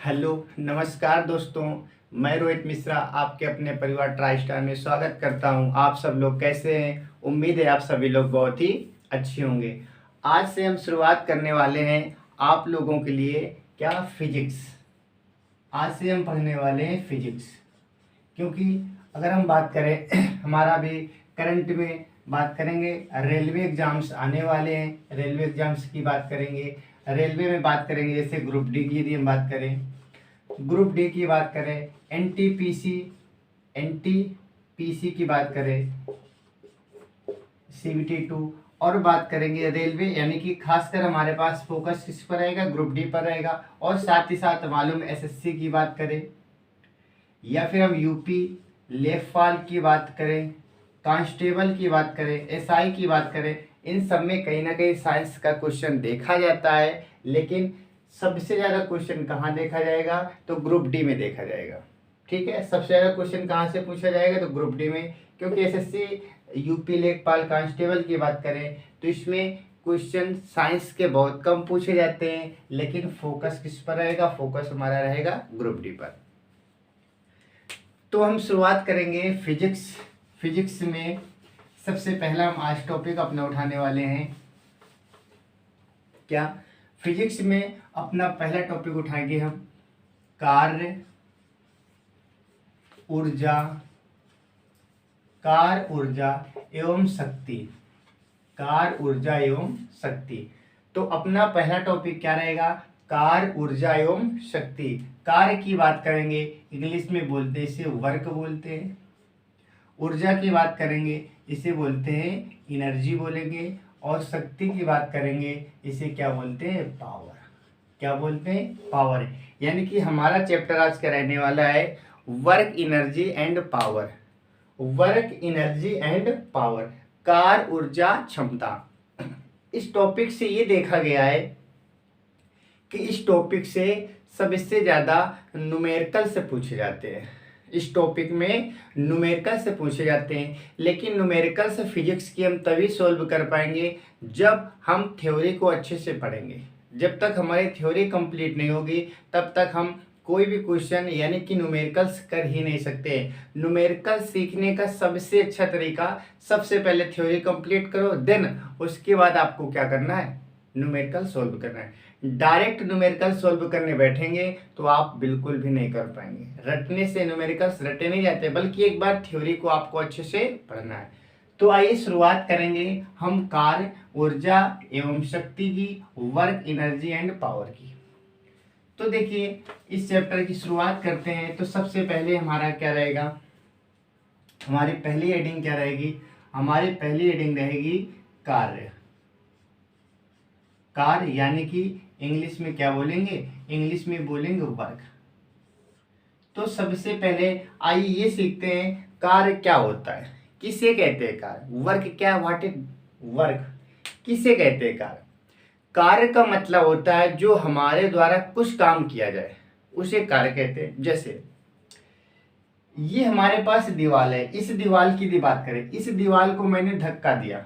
Hello नमस्कार दोस्तों। मैं रोहित मिश्रा आपके अपने परिवार ट्राई स्टार में स्वागत करता हूं। आप सब लोग कैसे हैं? उम्मीद है आप सभी लोग बहुत ही अच्छे होंगे। आज से हम शुरुआत करने वाले हैं आप लोगों के लिए फिजिक्स। आज से हम पढ़ने वाले हैं फिजिक्स, क्योंकि अगर हम बात करें हमारा भी करंट में बात करेंगे, रेलवे एग्जाम्स आने वाले हैं। रेलवे एग्जाम्स की बात करेंगे, रेलवे में बात करेंगे। जैसे ग्रुप डी की यदि हम बात करें, ग्रुप डी की बात करें, एनटीपीसी की बात करें, CBT2, और बात करेंगे रेलवे, यानी कि खासकर हमारे पास फोकस किस पर रहेगा? ग्रुप डी पर रहेगा। और साथ ही साथ मालूम SSC की बात करें, या फिर हम यूपी लेखपाल की बात करें, कांस्टेबल की बात करें, SI की बात करें, इन सब में कहीं ना कहीं साइंस का क्वेश्चन देखा जाता है। लेकिन सबसे ज़्यादा क्वेश्चन कहाँ देखा जाएगा? तो ग्रुप डी में देखा जाएगा। ठीक है, सबसे ज़्यादा क्वेश्चन कहाँ से पूछा जाएगा? तो ग्रुप डी में, क्योंकि SSC यूपी लेखपाल कांस्टेबल की बात करें तो इसमें क्वेश्चन साइंस के बहुत कम पूछे जाते हैं। लेकिन फोकस किस पर रहेगा? फोकस हमारा रहेगा ग्रुप डी पर। तो हम शुरुआत करेंगे फिजिक्स। फिजिक्स में सबसे पहला हम आज टॉपिक अपना उठाने वाले हैं। क्या? फिजिक्स में अपना पहला टॉपिक उठाएंगे हम कार्य ऊर्जा एवं शक्ति। कार्य ऊर्जा एवं शक्ति। तो अपना पहला टॉपिक क्या रहेगा? कार्य ऊर्जा एवं शक्ति। कार्य की बात करेंगे, इंग्लिश में बोलते हैं इसे वर्क बोलते हैं। ऊर्जा की बात करेंगे, इसे बोलते हैं एनर्जी बोलेंगे। और शक्ति की बात करेंगे, इसे क्या बोलते हैं? पावर। क्या बोलते हैं? पावर। यानी कि हमारा चैप्टर आज का रहने वाला है work, energy and power. Work, energy and power, कार्य ऊर्जा क्षमता। इस टॉपिक से ये देखा गया है कि इस टॉपिक से सबसे ज़्यादा न्यूमेरिकल से पूछे जाते हैं। इस टॉपिक में न्यूमेरिकल से पूछे जाते हैं। लेकिन न्यूमेरिकल से फिजिक्स की हम तभी सॉल्व कर पाएंगे जब हम थ्योरी को अच्छे से पढ़ेंगे। जब तक हमारी थ्योरी कंप्लीट नहीं होगी तब तक हम कोई भी क्वेश्चन यानी कि न्यूमेरिकल्स कर ही नहीं सकते। न्यूमेरिकल सीखने का सबसे अच्छा तरीका, सबसे पहले थ्योरी कंप्लीट करो, देन उसके बाद आपको क्या करना है? न्यूमेरिकल सॉल्व करना है। डायरेक्ट न्यूमेरिकल सॉल्व करने बैठेंगे तो आप बिल्कुल भी नहीं कर पाएंगे। रटने से न्यूमेरिकल्स रटे नहीं जाते, बल्कि एक बार थ्योरी को आपको अच्छे से पढ़ना है। तो आइए शुरुआत करेंगे हम कार्य ऊर्जा एवं शक्ति की, वर्क, एनर्जी एंड पावर की। तो देखिए, इस चैप्टर की शुरुआत करते हैं। तो सबसे पहले हमारा क्या रहेगा? हमारी पहली हेडिंग क्या रहेगी? हमारी पहली हेडिंग रहेगी कार्य। कार्य यानी कि इंग्लिश में क्या बोलेंगे? इंग्लिश में बोलेंगे वर्क। तो सबसे पहले आइए ये सीखते हैं कार्य क्या होता है, किसे कहते हैं कार्य। वर्क क्या? What is work? किसे कहते हैं कार्य? कार्य का मतलब होता है जो हमारे द्वारा कुछ काम किया जाए, उसे कार्य कहते हैं। जैसे ये हमारे पास दीवार है, इस दीवार की बात करें, इस दीवार को मैंने धक्का दिया,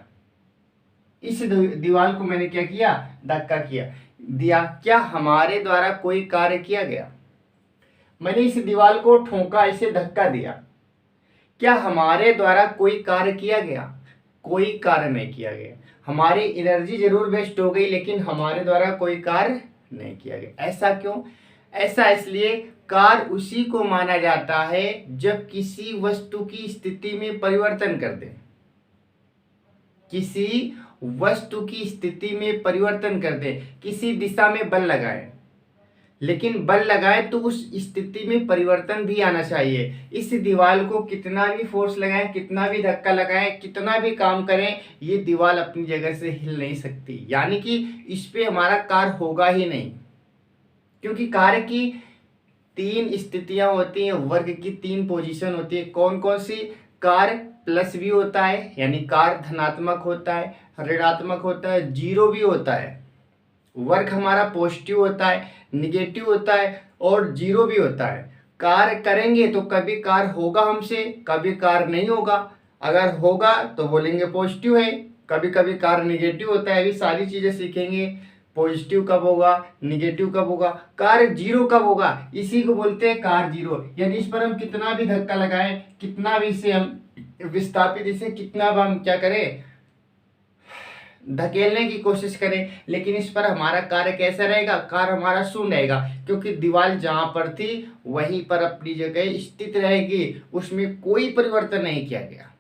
इस दीवार को मैंने क्या किया? धक्का दिया। क्या हमारे द्वारा कोई कार्य किया गया? मैंने इस दीवार को ठोका, इसे धक्का दिया। क्या हमारे द्वारा कोई कार्य किया गया? कोई कार्य नहीं किया गया। हमारी एनर्जी जरूर वेस्ट हो गई, लेकिन हमारे द्वारा कोई कार्य नहीं किया गया। ऐसा क्यों? ऐसा इसलिए, कार्य उसी को माना जाता है जब किसी वस्तु की स्थिति में परिवर्तन कर दे। किसी वस्तु की स्थिति में परिवर्तन कर दे, किसी दिशा में बल लगाए, लेकिन बल लगाए तो उस स्थिति में परिवर्तन भी आना चाहिए। इस दीवार को कितना भी फोर्स लगाएं, कितना भी धक्का लगाएं, कितना भी काम करें, ये दीवार अपनी जगह से हिल नहीं सकती। यानी कि इस पे हमारा कार्य होगा ही नहीं, क्योंकि कार्य की 3 स्थितियां होती हैं, वर्ग की 3 पोजीशन होती है। कौन कौन सी? कार्य प्लस भी होता है, यानी कार्य धनात्मक होता है, ऋणात्मक होता है, जीरो भी होता है। वर्क हमारा पॉजिटिव होता है, निगेटिव होता है और जीरो भी होता है। कार्य करेंगे तो कभी कार्य होगा हमसे, कभी कार्य नहीं होगा। अगर होगा तो बोलेंगे पॉजिटिव है, कभी कभी कार्य निगेटिव होता है। अभी सारी चीज़ें सीखेंगे। पॉजिटिव कब होगा, निगेटिव कब होगा, कार्य जीरो कब होगा, इसी को बोलते हैं कार्य जीरो। यानी इस पर हम कितना भी धक्का लगाएं, कितना भी इसे हम विस्थापित, इसे कितना भी हम क्या करें, धकेलने की कोशिश करें, लेकिन इस पर हमारा कार्य कैसा रहेगा, कार्य हमारा शून्य रहेगा, क्योंकि दीवार जहां पर थी वहीं पर अपनी जगह स्थित रहेगी, उसमें कोई परिवर्तन नहीं किया गया।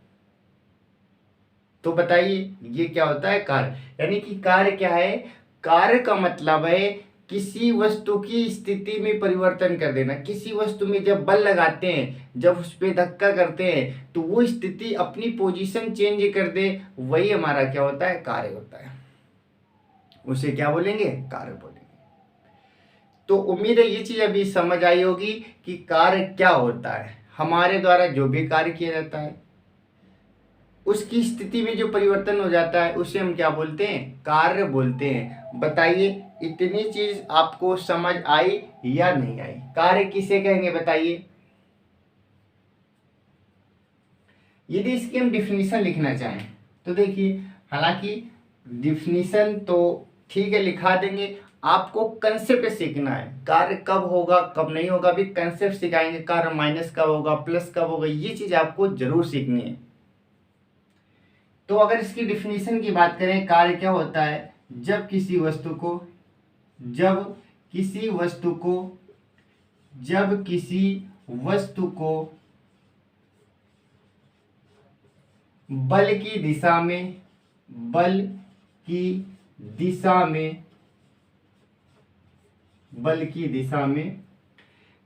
तो बताइए ये क्या होता है, कार्य। यानी कि कार्य क्या है, कार्य का मतलब है किसी वस्तु की स्थिति में परिवर्तन कर देना। किसी वस्तु में जब बल लगाते हैं, जब उस पर धक्का करते हैं, तो वो स्थिति अपनी पोजीशन चेंज कर दे, वही हमारा क्या होता है, कार्य होता है। उसे क्या बोलेंगे, कार्य बोलेंगे। तो उम्मीद है ये चीज अभी समझ आई होगी कि कार्य क्या होता है। हमारे द्वारा जो भी कार्य किया जाता है, उसकी स्थिति में जो परिवर्तन हो जाता है, उसे हम क्या बोलते हैं, कार्य बोलते हैं। बताइए इतनी चीज आपको समझ आई या नहीं आई। कार्य किसे कहेंगे बताइए। यदि इसकी हम डिफिनीशन लिखना चाहें तो देखिए, हालांकि डिफिनीशन तो ठीक है लिखा देंगे, आपको कंसेप्ट सीखना है। कार्य कब होगा कब नहीं होगा भी कंसेप्ट सिखाएंगे। कार्य माइनस कब होगा, प्लस कब होगा, ये चीज आपको जरूर सीखनी है। तो अगर इसकी डिफिनीशन की बात करें, कार्य क्या होता है, जब किसी वस्तु को बल की दिशा में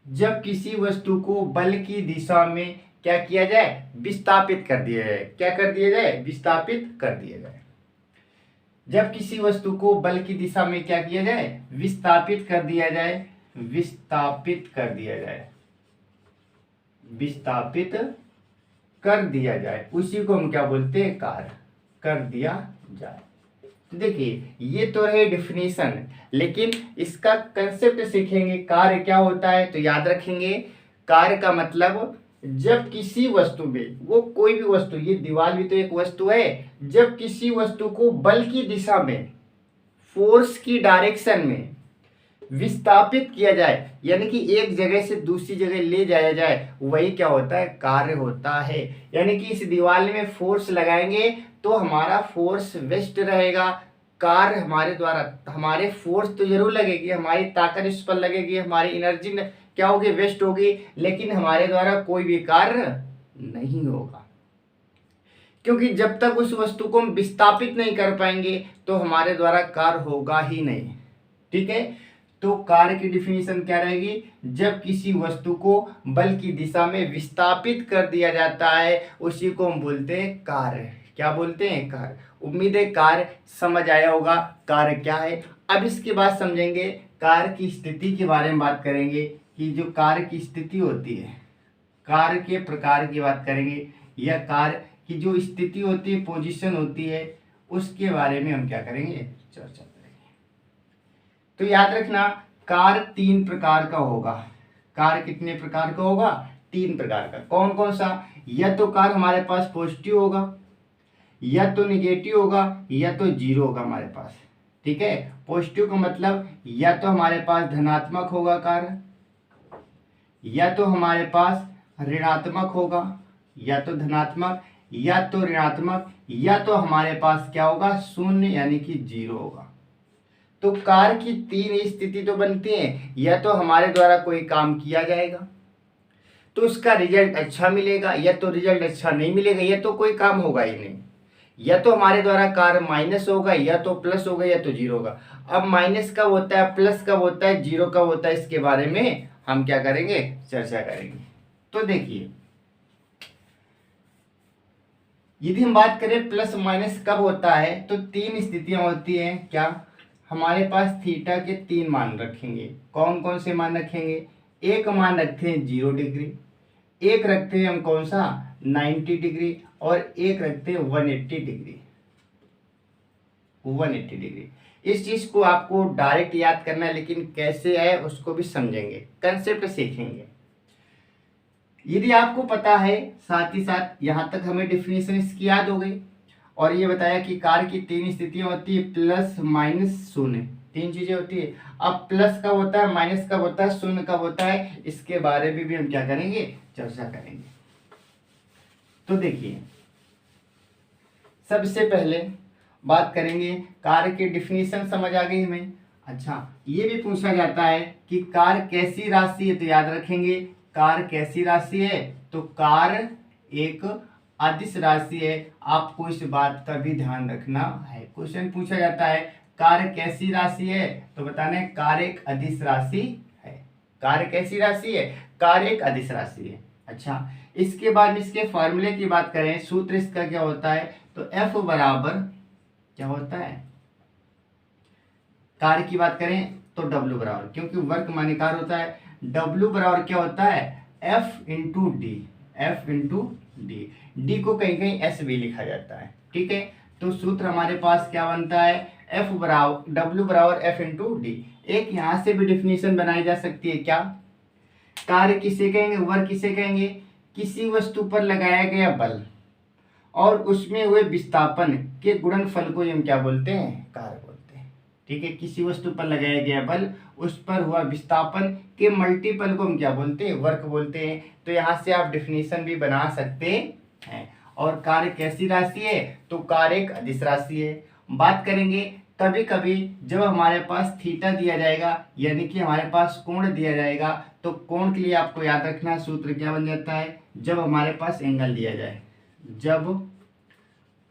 जब किसी वस्तु को बल की दिशा में क्या किया जाए, विस्थापित कर दिया जाए। क्या कर दिया जाए, विस्थापित कर दिया जाए। जब किसी वस्तु को बल की दिशा में क्या किया जाए, विस्थापित कर दिया जाए, विस्थापित कर दिया जाए, उसी को हम क्या बोलते हैं, कार्य कर दिया जाए। तो देखिए ये तो है डिफिनीशन, लेकिन इसका कंसेप्ट सीखेंगे। कार्य क्या होता है तो याद रखेंगे, कार्य का मतलब जब किसी वस्तु में, वो कोई भी वस्तु, ये दीवार भी तो एक वस्तु है, जब किसी वस्तु को बल की दिशा में, फोर्स की डायरेक्शन में विस्थापित किया जाए, यानी कि एक जगह से दूसरी जगह ले जाया जाए, वही क्या होता है, कार्य होता है। यानी कि इस दीवार में फोर्स लगाएंगे तो हमारा फोर्स वेस्ट रहेगा। कार्य हमारे द्वारा, हमारे फोर्स तो जरूर लगेगी, हमारी ताकत इस पर लगेगी, हमारी एनर्जी क्या होगी, वेस्ट होगी, लेकिन हमारे द्वारा कोई भी कार्य नहीं होगा, क्योंकि जब तक उस वस्तु को हम विस्थापित नहीं कर पाएंगे तो हमारे द्वारा कार्य होगा ही नहीं। ठीक है, तो कार्य की डिफिनीशन क्या रहेगी, जब किसी वस्तु को बल की दिशा में विस्थापित कर दिया जाता है, उसी को हम बोलते हैं कार्य। क्या बोलते हैं, कार्य। उम्मीद है कार्य समझ आया होगा, कार्य क्या है। अब इसके बाद समझेंगे कार्य की स्थिति के बारे में बात करेंगे, कि जो कार्य की स्थिति होती है, कार्य के प्रकार की बात करेंगे, या कार्य की जो स्थिति होती है, पोजीशन होती है, उसके बारे में हम क्या करेंगे, चर्चा करेंगे। तो याद रखना, कार्य 3 प्रकार का होगा। कार्य कितने प्रकार का होगा, 3 प्रकार का। कौन कौन सा, या तो कार्य हमारे पास पॉजिटिव होगा, या तो निगेटिव होगा, या तो जीरो होगा हमारे पास। ठीक है, पॉजिटिव का मतलब या तो हमारे पास धनात्मक होगा कार्य, या तो हमारे पास ऋणात्मक होगा, या तो धनात्मक, या तो ऋणात्मक, या तो हमारे पास क्या होगा, शून्य यानी कि जीरो होगा। तो कार्य की 3 स्थिति तो बनती है, या तो हमारे द्वारा कोई काम किया जाएगा तो उसका रिजल्ट अच्छा मिलेगा, या तो रिजल्ट अच्छा नहीं मिलेगा, या तो कोई काम होगा ही नहीं। या तो हमारे द्वारा कार्य माइनस होगा, या तो प्लस होगा, या तो जीरो होगा। अब माइनस कब होता है, प्लस कब होता है, जीरो कब होता है, इसके बारे में हम क्या करेंगे, चर्चा करेंगे। तो देखिए, यदि हम बात करें प्लस माइनस कब होता है, तो 3 स्थितियां होती हैं। क्या, हमारे पास थीटा के 3 मान रखेंगे। कौन कौन से मान रखेंगे, एक मान रखते हैं 0 डिग्री, एक रखते हैं हम कौन सा 90 डिग्री, और एक रखते हैं 180 डिग्री। 180 डिग्री। इस चीज को आपको डायरेक्ट याद करना है, लेकिन कैसे है उसको भी समझेंगे, कंसेप्ट सीखेंगे। यदि आपको पता है, साथ ही साथ यहाँ तक हमें डिफिनेशन इसकी याद हो गई, और ये बताया कि कार्य की 3 स्थितियां होती है, प्लस माइनस शून्य। तीन चीजें होती है। अब प्लस कब होता है, माइनस कब होता है, शून्य कब होता है, इसके बारे में भी हम क्या करेंगे, चर्चा करेंगे। तो देखिए सबसे पहले बात करेंगे कार्य की डिफिनीशन, समझ आ गई हमें। अच्छा, ये भी पूछा जाता है कि कार्य कैसी राशि है, तो याद रखेंगे कार्य कैसी राशि है, तो कार्य एक अदिश राशि है। आपको इस बात का भी ध्यान रखना है। क्वेश्चन पूछा जाता है कार्य कैसी राशि है, तो बताना है कार्य एक अदिश राशि है। कार्य कैसी राशि है, कार्य एक अदिश राशि है। अच्छा, इसके बाद इसके फॉर्मूले की बात करें, सूत्र इसका क्या होता है, तो F बराबर क्या होता है, कार्य की बात करें तो W बराबर, क्योंकि वर्क माने कार्य होता है, W बराबर क्या होता है, F into D. F into D, D को कहीं कहीं एस भी लिखा जाता है, ठीक है। तो सूत्र हमारे पास क्या बनता है, F बराबर W बराबर F इंटू डी। एक यहां से भी डिफिनीशन बनाई जा सकती है, क्या, कार्य किसे कहेंगे, वर्क किसे कहेंगे, किसी वस्तु पर लगाया गया बल और उसमें हुए विस्थापन के गुणनफल को हम क्या बोलते हैं, कार्य बोलते हैं, ठीक है। किसी वस्तु पर लगाया गया बल, उस पर हुआ विस्थापन के मल्टीपल को हम क्या बोलते हैं, वर्क बोलते हैं। तो यहाँ से आप डिफिनीशन भी बना सकते हैं। और कार्य कैसी राशि है, तो कार्य एक अदिश राशि है। बात करेंगे कभी कभी जब हमारे पास थीटा दिया जाएगा, यानी कि हमारे पास कोण दिया जाएगा, तो कोण के लिए आपको याद रखना सूत्र क्या बन जाता है, जब हमारे पास एंगल दिया जाए, जब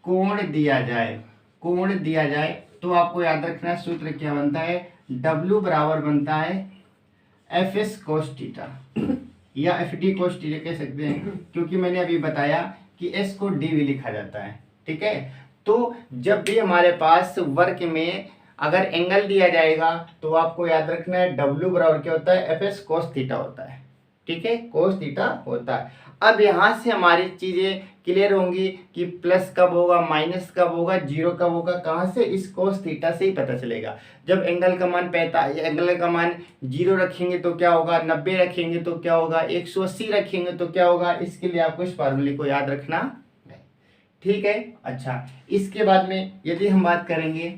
कोण दिया जाए, कोण दिया जाए, तो आपको याद रखना सूत्र क्या बनता है, W बराबर बनता है FS cos थीटा या FD cos थीटा कह सकते हैं, क्योंकि मैंने अभी बताया कि S को D भी लिखा जाता है, ठीक है। तो जब भी हमारे पास वर्क में अगर एंगल दिया जाएगा, तो आपको याद रखना है W बराबर क्या होता है, FS cos थीटा होता है, ठीक है, cos थीटा होता है। अब यहाँ से हमारी चीजें क्लियर होंगी कि प्लस कब होगा, माइनस कब होगा, जीरो कब होगा, कहाँ से, इस cos थीटा से ही पता चलेगा। जब एंगल का मान एंगल का मान 0 रखेंगे तो क्या होगा, 90 रखेंगे तो क्या होगा, 180 रखेंगे तो क्या होगा, इसके लिए आपको इस फार्मूले को याद रखना है, ठीक है। अच्छा, इसके बाद में यदि हम बात करेंगे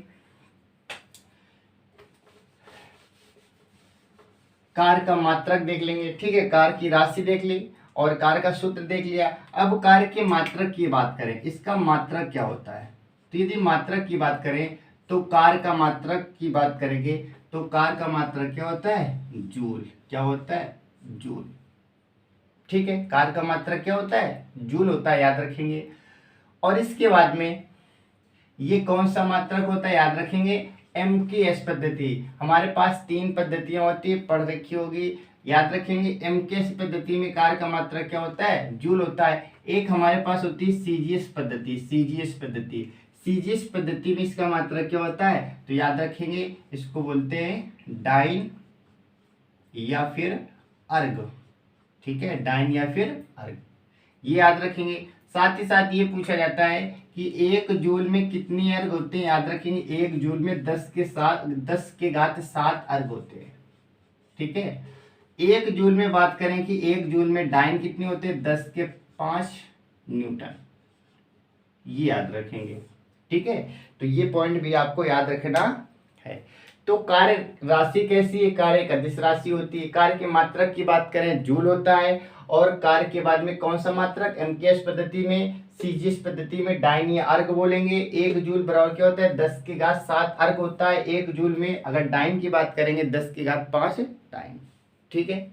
कार्य का मात्रक देख लेंगे, ठीक है, कार्य की राशि देख ली और कार्य का सूत्र देख लिया। अब कार्य के मात्रक की बात करें, इसका मात्रक क्या होता है, तो यदि मात्रक की बात करें तो कार्य का मात्रक की बात करेंगे, तो कार्य का मात्रक क्या होता है, जूल। क्या होता है, जूल, ठीक है। कार्य का मात्रक क्या होता है, जूल होता है, याद रखेंगे। और इसके बाद में ये कौन सा मात्रक होता है, याद रखेंगे, MKS पद्धति। हमारे पास 3 पद्धतियां होती है, पढ़ रखी होगी, याद रखेंगे। MKS पद्धति में कार्य का मात्रक क्या होता है, जूल होता है। एक हमारे पास होती है CGS पद्धति, CGS पद्धति। CGS पद्धति में इसका मात्रक क्या होता है, तो याद रखेंगे इसको बोलते हैं डाइन या फिर अर्ग, ठीक है, डाइन या फिर अर्ग, ये याद रखेंगे। साथ ही साथ ये पूछा जाता है कि 1 जूल में कितनी अर्ग होते हैं, याद रखेंगे 1 जूल में 10 के घात 7 अर्ग होते हैं, ठीक है। 1 जूल में बात करें कि 1 जूल में डाइन कितने होते हैं, 10 के 5 न्यूटन, ये याद रखेंगे, ठीक है। तो ये पॉइंट भी आपको याद रखना है। तो कार्य राशि कैसी है, कार्य एक अदिश राशि होती है। कार्य के मात्रक की बात करें, जूल होता है। और कार्य के बाद में कौन सा मात्रक, MKS पद्धति में, CGS पद्धति में डाइन या अर्ग बोलेंगे। 1 जूल बराबर क्या होता है, 10 के घात 7 अर्ग होता है 1 जूल में। अगर डाइन की बात करेंगे 10 के घात 5 डाइन, ठीक है।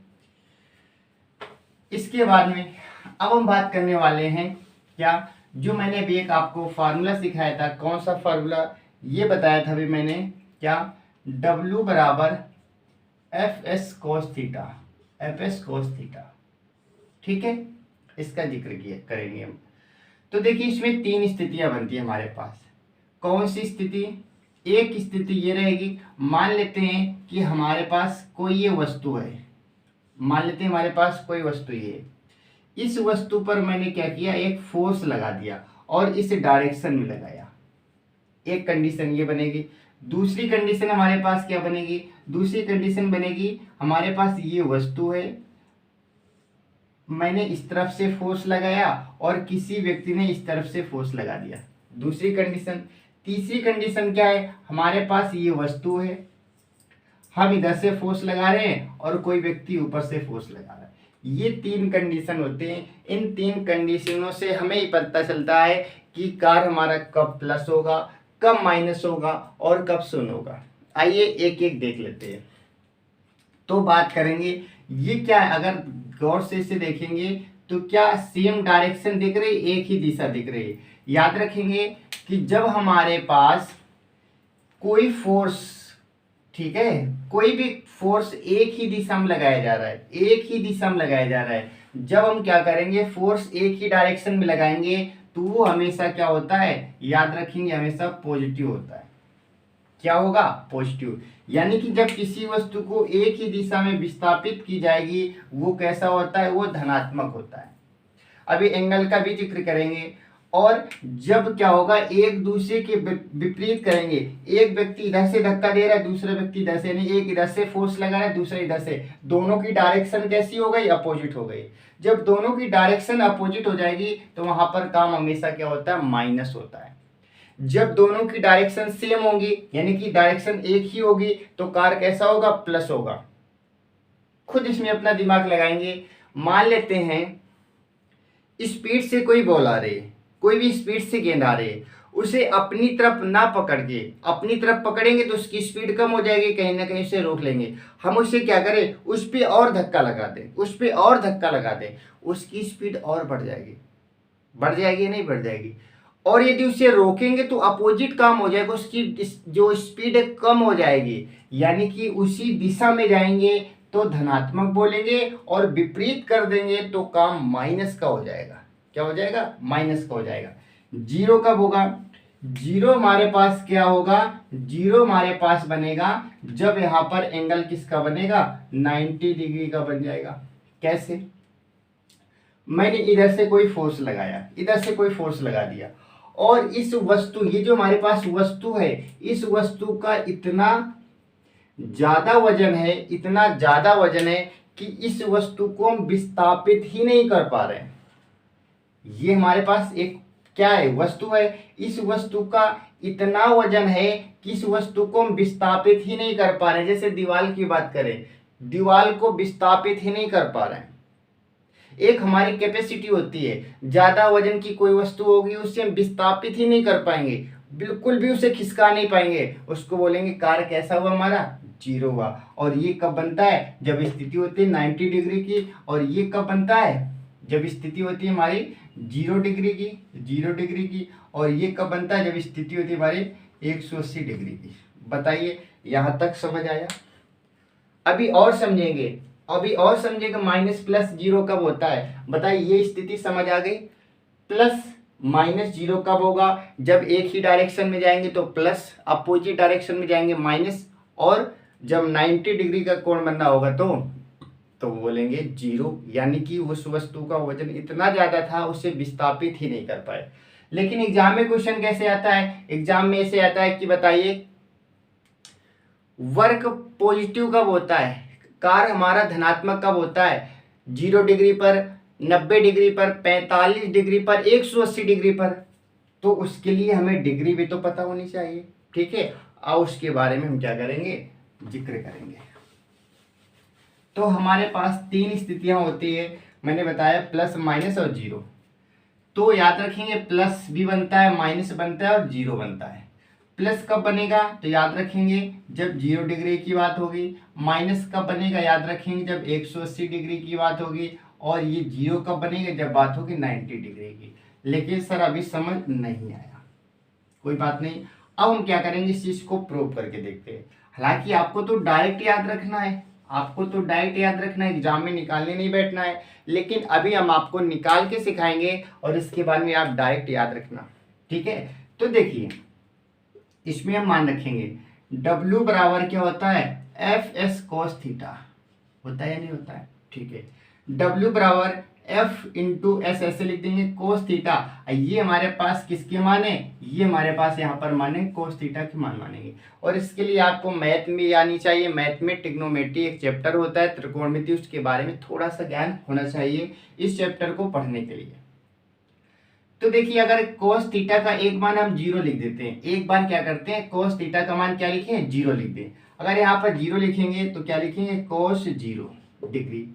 इसके बाद में अब हम बात करने वाले हैं क्या, जो मैंने अभी एक आपको फार्मूला सिखाया था, कौन सा फार्मूला, ये बताया था अभी मैंने, क्या, W बराबर FS cos theta, FS cos theta, ठीक है। इसका जिक्र किया करेंगे हम। तो देखिए इसमें 3 स्थितियां बनती है हमारे पास। कौन सी स्थिति, एक स्थिति ये रहेगी, मान लेते हैं कि हमारे पास कोई ये वस्तु है, मान लेते हैं हमारे पास कोई वस्तु ये है। इस वस्तु पर मैंने क्या किया, एक फोर्स लगा दिया और इस डायरेक्शन में लगाया, एक कंडीशन ये बनेगी। दूसरी कंडीशन हमारे पास क्या बनेगी, दूसरी कंडीशन बनेगी हमारे पास ये वस्तु है, मैंने इस तरफ से फोर्स लगाया और किसी व्यक्ति ने इस तरफ से फोर्स लगा दिया, दूसरी कंडीशन। तीसरी कंडीशन क्या है, हमारे पास ये वस्तु है, हम इधर से फोर्स लगा रहे हैं और कोई व्यक्ति ऊपर से फोर्स लगा रहा है। ये 3 कंडीशन होते हैं। इन 3 कंडीशनों से हमें ही पता चलता है कि कार हमारा कब प्लस होगा, कब माइनस होगा और कब शून्य होगा। आइए एक एक देख लेते हैं। तो बात करेंगे ये क्या है, अगर गौर से इसे देखेंगे तो क्या सेम डायरेक्शन दिख रही, एक ही दिशा दिख रही है। याद रखेंगे कि जब हमारे पास कोई फोर्स, ठीक है, कोई भी फोर्स एक ही दिशा में लगाया जा रहा है, एक ही दिशा में लगाया जा रहा है, जब हम क्या करेंगे फोर्स एक ही डायरेक्शन में लगाएंगे तो वो हमेशा क्या होता है, याद रखेंगे हमेशा पॉजिटिव होता है। क्या होगा, पॉजिटिव। यानी कि जब किसी वस्तु को एक ही दिशा में विस्थापित की जाएगी वो कैसा होता है, वो धनात्मक होता है। अभी एंगल का भी जिक्र करेंगे। और जब क्या होगा, एक दूसरे के विपरीत करेंगे, एक व्यक्ति इधर से धक्का दे रहा है, दूसरा व्यक्ति इधर से, नहीं, एक इधर से फोर्स लगा रहा है, दूसरा इधर से, दोनों की डायरेक्शन कैसी हो गई, अपोजिट हो गई। जब दोनों की डायरेक्शन अपोजिट हो जाएगी तो वहां पर काम हमेशा क्या होता है, माइनस होता है। जब दोनों की डायरेक्शन सेम होगी, यानी कि डायरेक्शन एक ही होगी, तो कार कैसा होगा, प्लस होगा। खुद इसमें अपना दिमाग लगाएंगे। मान लेते हैं स्पीड से कोई बॉल आ रही है, कोई भी स्पीड से गेंद आ रही है, उसे अपनी तरफ ना पकड़ के, अपनी तरफ पकड़ेंगे तो उसकी स्पीड कम हो जाएगी, कहीं ना कहीं उसे रोक लेंगे। हम उसे क्या करें, उस पर और धक्का लगा दें, उस पर और धक्का लगा दें, उसकी स्पीड और बढ़ जाएगी, बढ़ जाएगी, नहीं बढ़ जाएगी। और यदि उसे रोकेंगे तो अपोजिट काम हो जाएगा, उसकी जो स्पीड है कम हो जाएगी, यानी कि उसी दिशा में जाएंगे तो धनात्मक बोलेंगे, और विपरीत कर देंगे तो काम माइनस का हो जाएगा। क्या हो जाएगा, माइनस का हो जाएगा। जीरो कब होगा, जीरो हमारे पास क्या होगा, जीरो हमारे पास बनेगा जब यहां पर एंगल किसका बनेगा, 90 डिग्री का बन जाएगा। कैसे, मैंने इधर से कोई फोर्स लगाया, इधर से कोई फोर्स लगा दिया, और इस वस्तु, ये जो हमारे पास वस्तु है, इस वस्तु का इतना ज्यादा वजन है, इतना ज्यादा वजन है कि इस वस्तु को हम विस्थापित ही नहीं कर पा रहे हैं। ये हमारे पास एक क्या है, वस्तु है, इस वस्तु का इतना वजन है कि इस वस्तु को हम विस्थापित ही नहीं कर पा रहे हैं। जैसे दीवार की बात करें, दीवार को विस्थापित ही नहीं कर पा रहे हैं। एक हमारी कैपेसिटी होती है, ज्यादा वजन की कोई वस्तु होगी उससे हम विस्थापित ही नहीं कर पाएंगे, बिल्कुल भी उसे खिसका नहीं पाएंगे, उसको बोलेंगे कार कैसा हुआ, हमारा जीरो हुआ। और ये कब बनता है, जब स्थिति होती है 90 डिग्री की, और ये कब बनता है, जब स्थिति होती है हमारी 0 डिग्री की, 0 डिग्री की। और ये कब बनता है, जब स्थिति होती है हमारी 180 डिग्री की। बताइए यहां तक समझ आया। अभी और समझेंगे, अभी और समझेंगे माइनस प्लस जीरो कब होता है। बताइए, ये स्थिति समझ आ गई। प्लस माइनस जीरो कब होगा, जब एक ही डायरेक्शन में जाएंगे तो प्लस, अपोजिट डायरेक्शन में जाएंगे माइनस, और जब 90 डिग्री का कोण बनना होगा तो बोलेंगे जीरो, यानी कि उस वस्तु का वजन इतना ज्यादा था उसे विस्थापित ही नहीं कर पाए। लेकिन एग्जाम में क्वेश्चन कैसे आता है, एग्जाम में ऐसे आता है कि बताइए वर्क पॉजिटिव कब होता है, कार हमारा धनात्मक कब होता है, 0 डिग्री पर, 90 डिग्री पर, 45 डिग्री पर, 180 डिग्री पर। तो उसके लिए हमें डिग्री भी तो पता होनी चाहिए, ठीक है। और उसके बारे में हम क्या करेंगे, जिक्र करेंगे। तो हमारे पास 3 स्थितियां होती है, मैंने बताया प्लस, माइनस और जीरो। तो याद रखेंगे प्लस भी बनता है, माइनस बनता है और जीरो बनता है। प्लस कब बनेगा, तो याद रखेंगे जब 0 डिग्री की बात होगी। माइनस कब बनेगा, याद रखेंगे जब 180 डिग्री की बात होगी। और ये जीरो कब बनेगा, जब बात होगी 90 डिग्री की। लेकिन सर अभी समझ नहीं आया, कोई बात नहीं। अब हम क्या करेंगे, इस चीज को प्रूव करके देखते हैं। हालांकि आपको तो डायरेक्ट याद रखना है, आपको तो डायरेक्ट याद रखना है, एग्जाम में निकालने नहीं बैठना है। लेकिन अभी हम आपको निकाल के सिखाएंगे और इसके बाद में आप डायरेक्ट याद रखना, ठीक है। तो देखिए इसमें हम मान रखेंगे W बराबर क्या होता है, एफ एस कॉस थीटा, होता है या नहीं होता है, ठीक है। W बराबर F इंटू एस, ऐसे लिख देंगे कोस थीटा। ये हमारे पास किसके मान है, ये हमारे पास यहाँ पर माने कोस थीटा के मान मानेंगे। और इसके लिए आपको मैथ में आनी चाहिए, मैथ में ट्रिग्नोमेट्री एक चैप्टर होता है त्रिकोणमिति, उसके बारे में थोड़ा सा ज्ञान होना चाहिए इस चैप्टर को पढ़ने के लिए। तो देखिए अगर cos थीटा का एक मान हम 0 लिख देते हैं, एक बार क्या करते हैं cos थीटा का मान क्या लिखे हैं 0 लिख दें। अगर यहाँ पर 0 लिखेंगे तो क्या लिखेंगे cos 0 डिग्री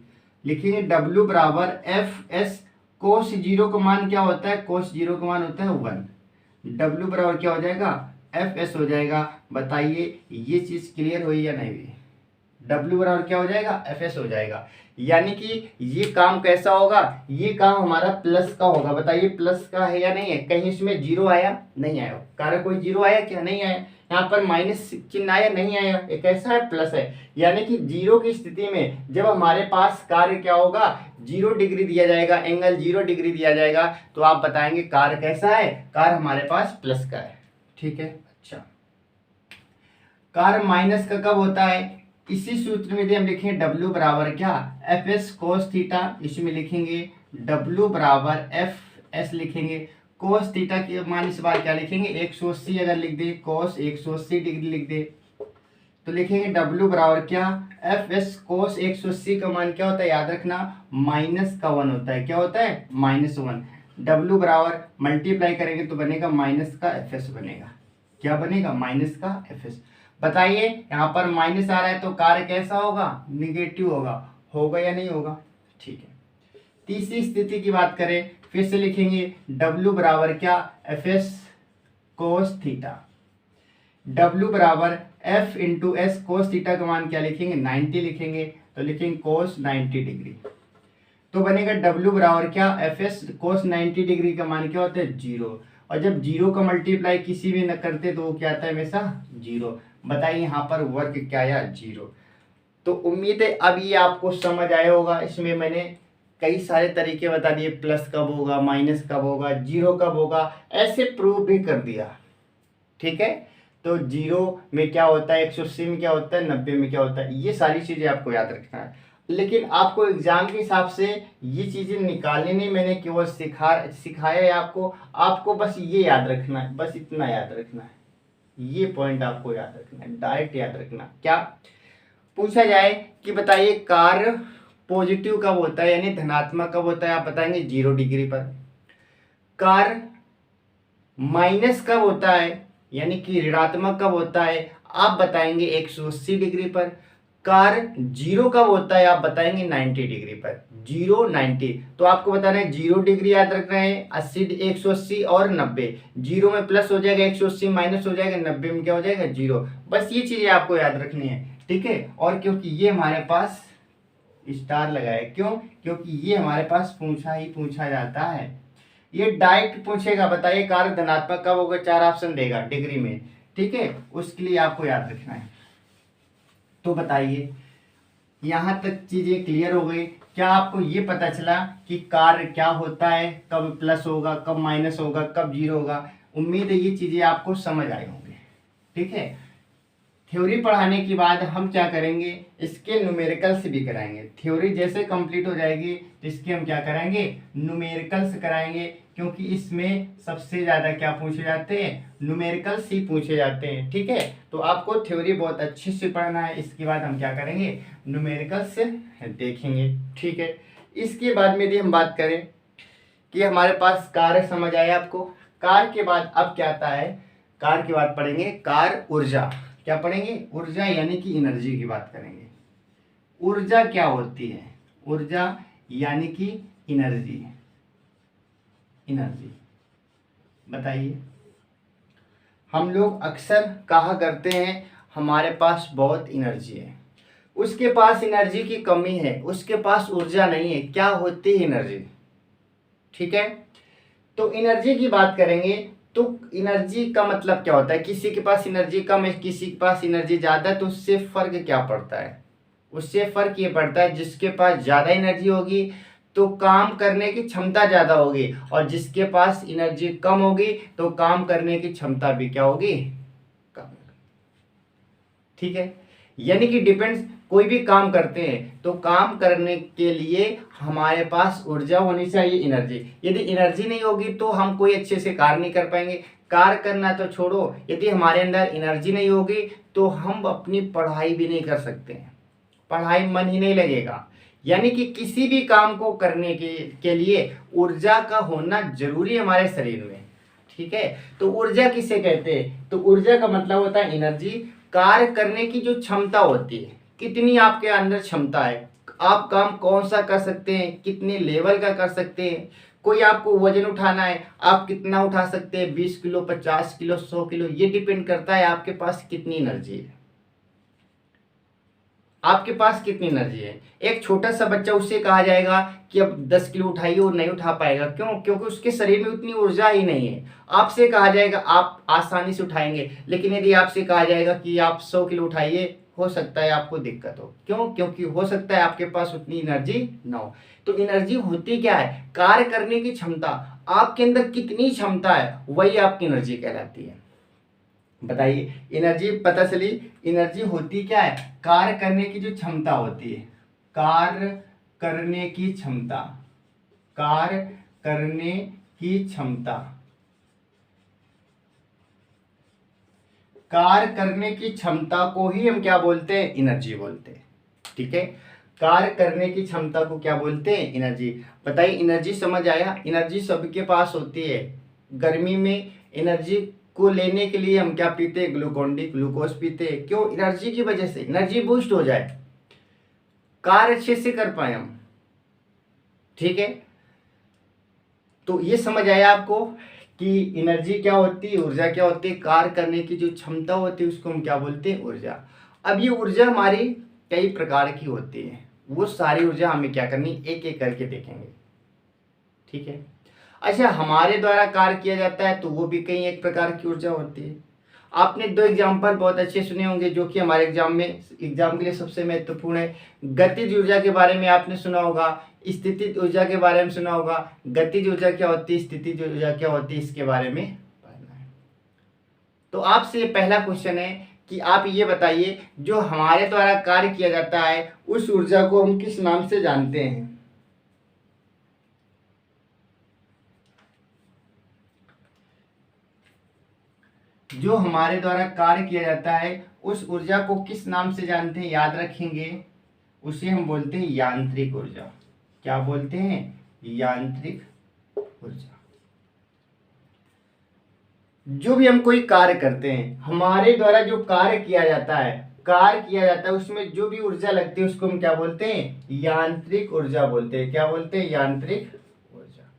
लिखेंगे। W बराबर एफ एस, cos 0 का मान क्या होता है, cos 0 का मान होता है 1। W बराबर क्या हो जाएगा एफ एस हो जाएगा। बताइए ये चीज क्लियर हुई या नहीं हुई। W बराबर क्या हो जाएगा एफ एस हो जाएगा। यानी कि ये काम कैसा होगा, ये काम हमारा प्लस का होगा। बताइए प्लस का है या नहीं है, कहीं इसमें जीरो आया नहीं आया, कारण कोई जीरो आया क्या, नहीं आया। यहाँ पर माइनस चिन्ह आया नहीं आया, एक ऐसा है प्लस है। यानी कि जीरो की स्थिति में जब हमारे पास कार्य क्या होगा 0 डिग्री दिया जाएगा, एंगल 0 डिग्री दिया जाएगा, तो आप बताएंगे कार्य कैसा है, कार्य हमारे पास प्लस का है। ठीक है, अच्छा कार्य माइनस का कब होता है, इसी सूत्र में हम लिखेंगे W बराबर क्या एफ एस कोस थीटा, इसमें लिखेंगे W बराबर एफ एस लिखेंगे। कोस थीटा के मान इस बार क्या लिखेंगे 180, अगर लिख दे कोस 180 डिग्री लिख दे तो लिखेंगे W बराबर क्या एफ एस कोस 180 का मान क्या होता है याद रखना -1 होता है। क्या होता है -1। W बराबर मल्टीप्लाई करेंगे तो बनेगा माइनस का एफ एस बनेगा। क्या बनेगा माइनस का एफ एस। बताइए यहाँ पर माइनस आ रहा है तो कार्य कैसा होगा निगेटिव होगा, होगा या नहीं होगा। ठीक है, तीसरी स्थिति की बात करें फिर से लिखेंगे W बराबर क्या F S cos theta. W बराबर F into S cos theta का मान क्या लिखेंगे 90 लिखेंगे, तो लिखेंगे कोस 90 डिग्री। तो बनेगा W बराबर क्या एफ एस कोस 90 डिग्री का मान क्या होता है 0। और जब 0 का मल्टीप्लाई किसी भी न करते तो वो क्या आता है हमेशा 0। बताइए यहाँ पर वर्ग क्या आया 0। तो उम्मीद है अब ये आपको समझ आया होगा। इसमें मैंने कई सारे तरीके बता दिए, प्लस कब होगा, माइनस कब होगा, 0 कब होगा, ऐसे प्रूव भी कर दिया। ठीक है, तो 0 में क्या होता है, 180 में क्या होता है, 90 में क्या होता है, ये सारी चीजें आपको याद रखना है। लेकिन आपको एग्जाम के हिसाब से ये चीजें निकालनी नहीं, मैंने केवल सिखाया है आपको बस ये याद रखना है, बस इतना याद रखना है, ये पॉइंट आपको याद रखना है, डायरेक्ट याद रखना। क्या पूछा जाए कि बताइए कार्य पॉजिटिव कब होता है यानी धनात्मक कब होता है, आप बताएंगे 0 डिग्री पर। कार्य माइनस कब होता है यानी कि ऋणात्मक कब होता है, आप बताएंगे 180 डिग्री पर। कार्य 0 कब होता है, आप बताएंगे 90 डिग्री पर। 0 90 तो आपको बताना है 0 डिग्री याद रखना है, 80 180 और 90। 0 में प्लस हो जाएगा 180, माइनस हो जाएगा 90 में क्या हो जाएगा 0। बस ये चीजें आपको याद रखनी है। ठीक है, और क्योंकि ये हमारे पास स्टार लगाए, क्यों, क्योंकि ये हमारे पास पूछा जाता है, ये डायरेक्ट पूछेगा। बताइए कार्य धनात्मक कब होगा, 4 ऑप्शन देगा डिग्री में। ठीक है, उसके लिए आपको याद रखना है। तो बताइए यहाँ तक चीजें क्लियर हो गई, क्या आपको ये पता चला कि कार्य क्या होता है, कब प्लस होगा, कब माइनस होगा, कब 0 होगा। उम्मीद है ये चीजें आपको समझ आए होंगे। ठीक है, थ्योरी पढ़ाने के बाद हम क्या करेंगे, इसके न्यूमेरिकल्स भी कराएंगे। थ्योरी जैसे कंप्लीट हो जाएगी तो इसके हम क्या कराएंगे न्यूमेरिकल्स कराएंगे, क्योंकि इसमें सबसे ज़्यादा क्या पूछे जाते हैं न्यूमेरिकल्स ही पूछे जाते हैं। ठीक है, तो आपको थ्योरी बहुत अच्छे से पढ़ना है, इसके बाद हम क्या करेंगे न्यूमेरिकल्स देखेंगे। ठीक है, इसके बाद में यदि हम बात करें कि हमारे पास कार्य समझ आया आपको, कार्य के बाद अब क्या आता है, कार्य के बाद पढ़ेंगे कार्य ऊर्जा। क्या पढ़ेंगे ऊर्जा यानी कि एनर्जी की बात करेंगे। ऊर्जा क्या होती है, ऊर्जा यानी कि एनर्जी। बताइए, हम लोग अक्सर कहा करते हैं हमारे पास बहुत एनर्जी है, उसके पास एनर्जी की कमी है, उसके पास ऊर्जा नहीं है। क्या होती है एनर्जी। ठीक है, तो एनर्जी की बात करेंगे तो एनर्जी का मतलब क्या होता है, किसी के पास एनर्जी कम है, किसी के पास एनर्जी ज़्यादा है, तो उससे फर्क क्या पड़ता है, उससे फर्क ये पड़ता है जिसके पास ज़्यादा एनर्जी होगी तो काम करने की क्षमता ज़्यादा होगी, और जिसके पास एनर्जी कम होगी तो काम करने की क्षमता भी क्या होगी कम। ठीक है, यानी कि डिपेंड्स, कोई भी काम करते हैं तो काम करने के लिए हमारे पास ऊर्जा होनी चाहिए, एनर्जी। यदि एनर्जी नहीं होगी तो हम कोई अच्छे से कार्य नहीं कर पाएंगे। कार्य करना तो छोड़ो, यदि हमारे अंदर एनर्जी नहीं होगी तो हम अपनी पढ़ाई भी नहीं कर सकते हैं, पढ़ाई मन ही नहीं लगेगा। यानी कि किसी भी काम को करने के लिए ऊर्जा का होना जरूरी है हमारे शरीर में। ठीक है, तो ऊर्जा किसे कहते हैं? तो ऊर्जा का मतलब होता है एनर्जी, कार्य करने की जो क्षमता होती है, कितनी आपके अंदर क्षमता है, आप काम कौन सा कर सकते हैं, कितने लेवल का कर सकते हैं। कोई आपको वजन उठाना है, आप कितना उठा सकते हैं, 20 किलो, 50 किलो, 100 किलो, ये डिपेंड करता है आपके पास कितनी एनर्जी है, आपके पास कितनी एनर्जी है। एक छोटा सा बच्चा, उससे कहा जाएगा कि अब 10 किलो उठाइए, और नहीं उठा पाएगा। क्यों? क्योंकि उसके शरीर में उतनी ऊर्जा ही नहीं है। आपसे कहा जाएगा आप आसानी से उठाएंगे, लेकिन यदि आपसे कहा जाएगा कि आप 100 किलो उठाइए, हो सकता है आपको दिक्कत हो। क्यों? क्योंकि हो सकता है आपके पास उतनी एनर्जी ना हो। तो एनर्जी होती क्या है? कार्य करने की क्षमता। आपके अंदर कितनी क्षमता है, वही आपकी एनर्जी कहलाती है। बताइए, एनर्जी पता चली। एनर्जी होती क्या है? कार्य करने की जो क्षमता होती है, कार्य करने की क्षमता, कार्य करने की क्षमता, कार्य करने की क्षमता को ही हम क्या बोलते हैं? एनर्जी बोलते हैं। ठीक है, कार्य करने की क्षमता को क्या बोलते हैं? एनर्जी। बताइए, एनर्जी समझ आया? एनर्जी सबके पास होती है। गर्मी में एनर्जी को लेने के लिए हम क्या पीते हैं? ग्लूकोन डी, ग्लूकोज पीते हैं। क्यों? एनर्जी की वजह से, एनर्जी बूस्ट हो जाए, कार्य अच्छे से कर पाए हम। ठीक है, तो ये समझ आया आपको कि एनर्जी क्या होती है, ऊर्जा क्या होती है, कार्य करने की जो क्षमता होती है उसको हम क्या बोलते हैं? ऊर्जा। अब ये ऊर्जा हमारी कई प्रकार की होती है, वो सारी ऊर्जा हमें क्या करनी, एक एक करके देखेंगे। ठीक है, अच्छा, हमारे द्वारा कार्य किया जाता है तो वो भी कई एक प्रकार की ऊर्जा होती है। आपने दो एग्जाम्पल बहुत अच्छे सुने होंगे जो कि हमारे एग्जाम के लिए सबसे महत्वपूर्ण है। गतिज ऊर्जा के बारे में आपने सुना होगा, स्थितिज ऊर्जा के बारे में सुना होगा। गतिज ऊर्जा क्या होती है, स्थितिज ऊर्जा क्या होती है, इसके बारे में पढ़ना है। तो आपसे ये पहला क्वेश्चन है कि आप ये बताइए, जो हमारे द्वारा कार्य किया जाता है उस ऊर्जा को हम किस नाम से जानते हैं? जो हमारे द्वारा कार्य किया जाता है उस ऊर्जा को किस नाम से जानते हैं? याद रखेंगे, उसे हम बोलते हैं यांत्रिक ऊर्जा। क्या बोलते हैं? यांत्रिक ऊर्जा। जो भी हम कोई कार्य करते हैं, हमारे द्वारा जो कार्य किया जाता है, उसमें जो भी ऊर्जा लगती है उसको हम क्या बोलते हैं? यांत्रिक ऊर्जा बोलते हैं। क्या बोलते हैं? यांत्रिक ऊर्जा।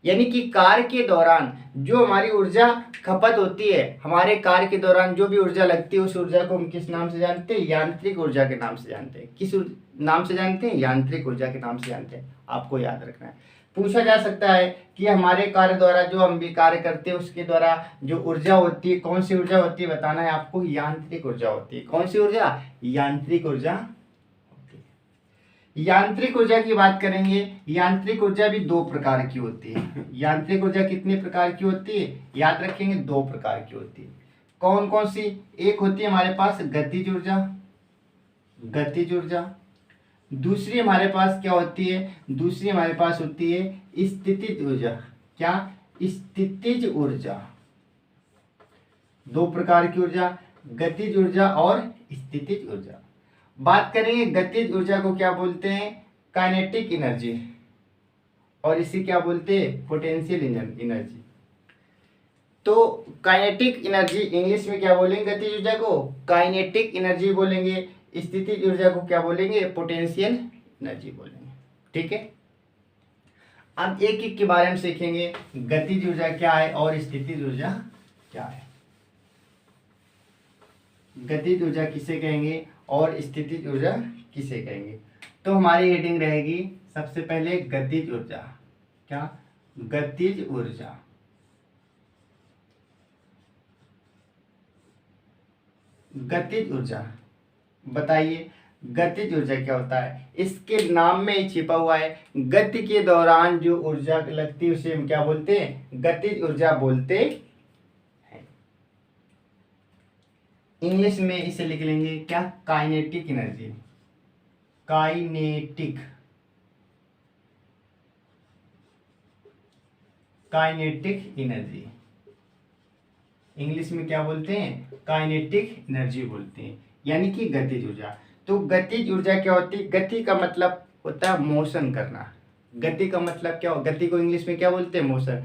यानी कि कार्य के दौरान जो हमारी ऊर्जा खपत होती है, हमारे कार्य के दौरान जो भी ऊर्जा लगती है उस ऊर्जा को हम किस नाम से जानते हैं? यांत्रिक ऊर्जा के नाम से जानते हैं। किस नाम से जानते हैं? यांत्रिक ऊर्जा के नाम से जानते हैं। आपको याद रखना है। पूछा जा सकता है कि हमारे कार्य द्वारा जो हम भी कार्य करते हैं उसके द्वारा जो ऊर्जा होती है, कौन सी ऊर्जा होती है? बताना है आपको, यांत्रिक ऊर्जा होती है। कौन सी ऊर्जा? यांत्रिक ऊर्जा। यांत्रिक ऊर्जा की बात करेंगे, यांत्रिक ऊर्जा भी दो प्रकार की होती है। यांत्रिक ऊर्जा कितने प्रकार की होती है? याद रखेंगे, दो प्रकार की होती है। कौन कौन सी? एक होती है हमारे पास गतिज ऊर्जा, गतिज ऊर्जा। दूसरी हमारे पास क्या होती है? दूसरी हमारे पास होती है स्थितिज ऊर्जा। क्या? स्थितिज ऊर्जा। दो प्रकार की ऊर्जा, गतिज ऊर्जा और स्थितिज ऊर्जा। बात करेंगे गतिज ऊर्जा को क्या बोलते हैं? काइनेटिक एनर्जी, और इसे क्या बोलते हैं? Potential energy. तो काइनेटिक एनर्जी इंग्लिश में क्या बोलेंगे? गतिज ऊर्जा को काइनेटिक एनर्जी बोलेंगे, स्थितिज ऊर्जा को क्या बोलेंगे? पोटेंशियल एनर्जी बोलेंगे। ठीक है, अब एक एक के बारे में सीखेंगे, गतिज ऊर्जा क्या है और स्थितिज ऊर्जा क्या है। गतिज ऊर्जा किसे कहेंगे और स्थितिज ऊर्जा किसे कहेंगे? तो हमारी हेडिंग रहेगी सबसे पहले गतिज ऊर्जा। क्या? गतिज ऊर्जा। गतिज ऊर्जा, बताइए गतिज ऊर्जा क्या होता है? इसके नाम में ही छिपा हुआ है। गति के दौरान जो ऊर्जा लगती है उसे हम क्या बोलते हैं? गतिज ऊर्जा बोलते हैं। इंग्लिश में इसे लिख लेंगे क्या? Kinetic energy. Kinetic, kinetic energy English में क्या बोलते हैं? काइनेटिक एनर्जी बोलते हैं, यानी कि गतिज ऊर्जा। तो गतिज ऊर्जा क्या होती है? गति का मतलब होता है मोशन करना। गति का मतलब क्या हो, गति को इंग्लिश में क्या बोलते हैं, मोशन।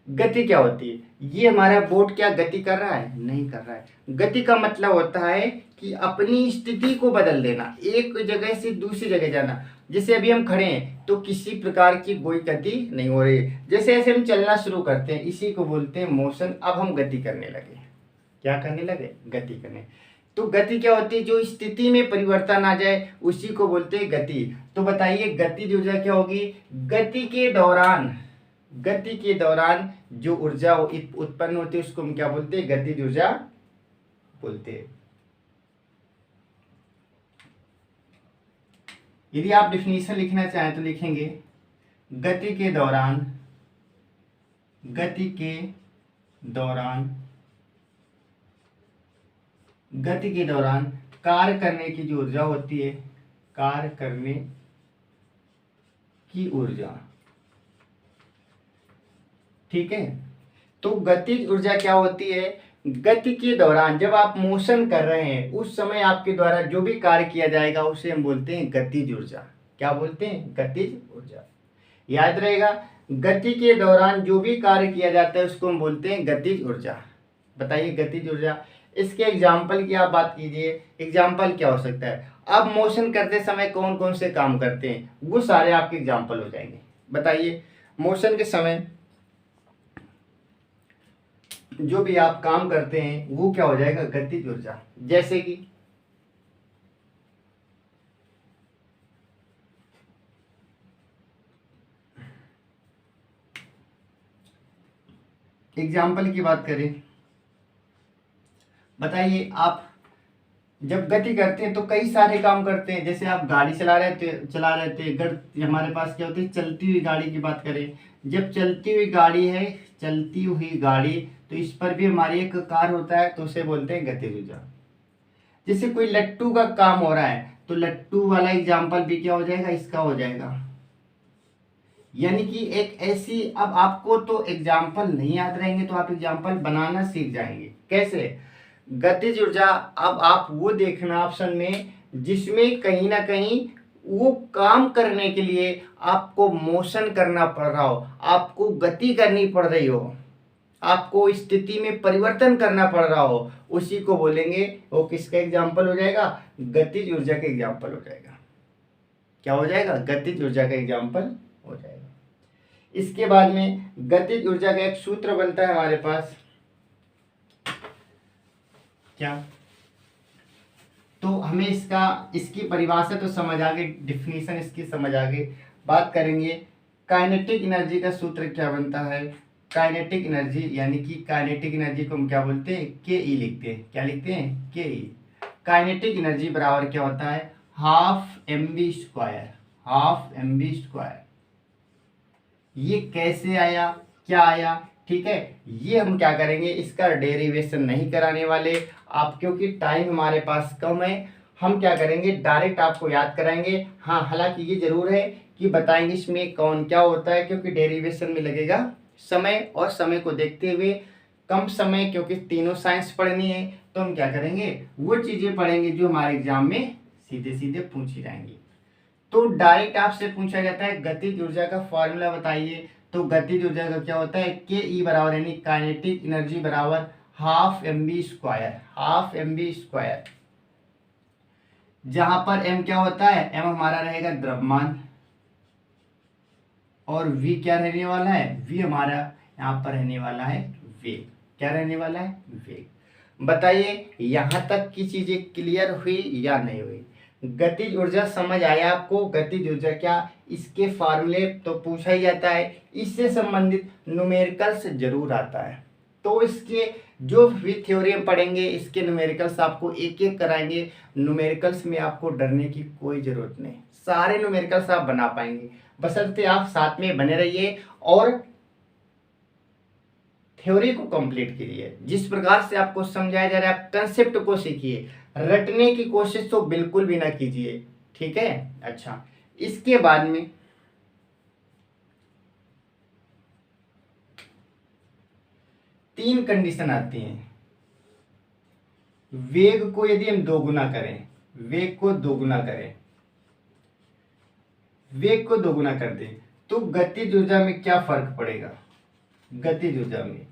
गति क्या होती है, ये हमारा बोट क्या गति कर रहा है, नहीं कर रहा है। गति का मतलब होता है कि अपनी स्थिति को बदल देना, एक जगह से दूसरी जगह जाना। जैसे अभी हम खड़े हैं तो किसी प्रकार की कोई गति नहीं हो रही, जैसे ऐसे हम चलना शुरू करते हैं, इसी को बोलते हैं मोशन। अब हम गति करने लगे, क्या करने लगे, गति करने। तो गति क्या होती है, जो स्थिति में परिवर्तन आ जाए उसी को बोलते हैं गति। तो बताइए गतिज ऊर्जा क्या होगी, गति के दौरान जो ऊर्जा उत्पन्न होती है उसको हम क्या बोलते हैं, गतिज ऊर्जा बोलते हैं। यदि आप डिफिनीशन लिखना चाहें तो लिखेंगे गति के दौरान कार्य करने की जो ऊर्जा होती है, कार्य करने की ऊर्जा, ठीक है। तो गतिज ऊर्जा क्या होती है, गति के दौरान जब आप मोशन कर रहे हैं उस समय आपके द्वारा जो भी कार्य किया जाएगा उसे हम बोलते हैं गतिज ऊर्जा। क्या बोलते हैं, गतिज ऊर्जा। याद रहेगा, गति के दौरान जो भी कार्य किया जाता है उसको हम बोलते हैं गतिज ऊर्जा। बताइए गतिज ऊर्जा। इसके एग्जाम्पल की आप बात कीजिए, एग्जाम्पल क्या हो सकता है, आप मोशन करते समय कौन कौन से काम करते हैं, वो सारे आपके एग्जाम्पल हो जाएंगे। बताइए मोशन के समय जो भी आप काम करते हैं वो क्या हो जाएगा, गतिज ऊर्जा। जैसे कि एग्जाम्पल की बात करें, बताइए आप जब गति करते हैं तो कई सारे काम करते हैं। जैसे आप गाड़ी चला रहे थे हमारे पास क्या होती है, चलती हुई गाड़ी की बात करें, जब चलती हुई गाड़ी तो इस पर भी हमारी एक कार होता है तो उसे बोलते हैं गतिज ऊर्जा। जैसे कोई लट्टू का काम हो रहा है तो लट्टू वाला एग्जाम्पल भी क्या हो जाएगा, इसका हो जाएगा। यानी कि एक ऐसी, अब आपको तो एग्जाम्पल नहीं याद रहेंगे तो आप एग्जाम्पल बनाना सीख जाएंगे। कैसे, गतिज ऊर्जा, अब आप वो देखना ऑप्शन में जिसमें कहीं ना कहीं वो काम करने के लिए आपको मोशन करना पड़ रहा हो, आपको गति करनी पड़ रही हो, आपको स्थिति में परिवर्तन करना पड़ रहा हो, उसी को बोलेंगे, वो किसका एग्जाम्पल हो जाएगा, गतिज ऊर्जा का एग्जाम्पल हो जाएगा। क्या हो जाएगा, गतिज ऊर्जा का एग्जाम्पल हो जाएगा। इसके बाद में गतिज ऊर्जा का एक सूत्र बनता है हमारे पास, क्या, तो हमें इसकी परिभाषा तो समझ आ गई, डिफिनीशन इसकी समझ आ गई। बात करेंगे काइनेटिक एनर्जी का सूत्र क्या बनता है। काइनेटिक एनर्जी, यानी कि काइनेटिक एनर्जी को हम क्या बोलते हैं, के ई लिखते हैं। क्या लिखते हैं, के ई। काइनेटिक एनर्जी बराबर क्या होता है, हाफ एम बी स्क्वायर। ये कैसे आया, क्या आया, ठीक है, ये हम क्या करेंगे, इसका डेरिवेशन नहीं कराने वाले आप, क्योंकि टाइम हमारे पास कम है। हम क्या करेंगे, डायरेक्ट आपको याद कराएंगे। हाँ, हालांकि ये जरूर है कि बताएंगे इसमें कौन क्या होता है, क्योंकि डेरिवेशन में लगेगा समय, और समय को देखते हुए कम समय, क्योंकि तीनों साइंस पढ़नी है, तो हम क्या करेंगे, वो चीजें पढ़ेंगे जो हमारे एग्जाम में सीधे सीधे पूछी जाएंगी। तो डायरेक्ट आपसे पूछा जाता है गतिज ऊर्जा का फॉर्मूला बताइए, तो गतिज ऊर्जा का क्या होता है, के ई बराबर, यानी काइनेटिक एनर्जी बराबर हाफ एम बी स्क्वायर। जहां पर एम क्या होता है, एम हमारा रहेगा द्रव्यमान, और वी क्या रहने वाला है, वी हमारा यहाँ पर रहने वाला है वेग। क्या रहने वाला है, वेग। बताइए यहां तक की चीजें क्लियर हुई या नहीं हुई, गतिज ऊर्जा समझ आया आपको। गतिज ऊर्जा क्या, इसके फार्मूले तो पूछा ही जाता है, इससे संबंधित न्यूमेरिकल्स जरूर आता है, तो इसके जो भी थ्योरी हम पढ़ेंगे इसके न्यूमेरिकल्स आपको एक एक कराएंगे। न्यूमेरिकल्स में आपको डरने की कोई जरूरत नहीं, सारे न्यूमेरिकल्स आप बना पाएंगे, बशर्ते आप साथ में बने रहिए और थ्योरी को कंप्लीट कीजिए। जिस प्रकार से आपको समझाया जा रहा है आप कंसेप्ट को सीखिए, रटने की कोशिश तो बिल्कुल भी ना कीजिए, ठीक है। अच्छा, इसके बाद में तीन कंडीशन आती हैं। वेग को यदि हम दोगुना करें, वेग को दोगुना करें, वेग को दोगुना कर दें तो गतिज ऊर्जा में क्या फर्क पड़ेगा। गतिज ऊर्जा में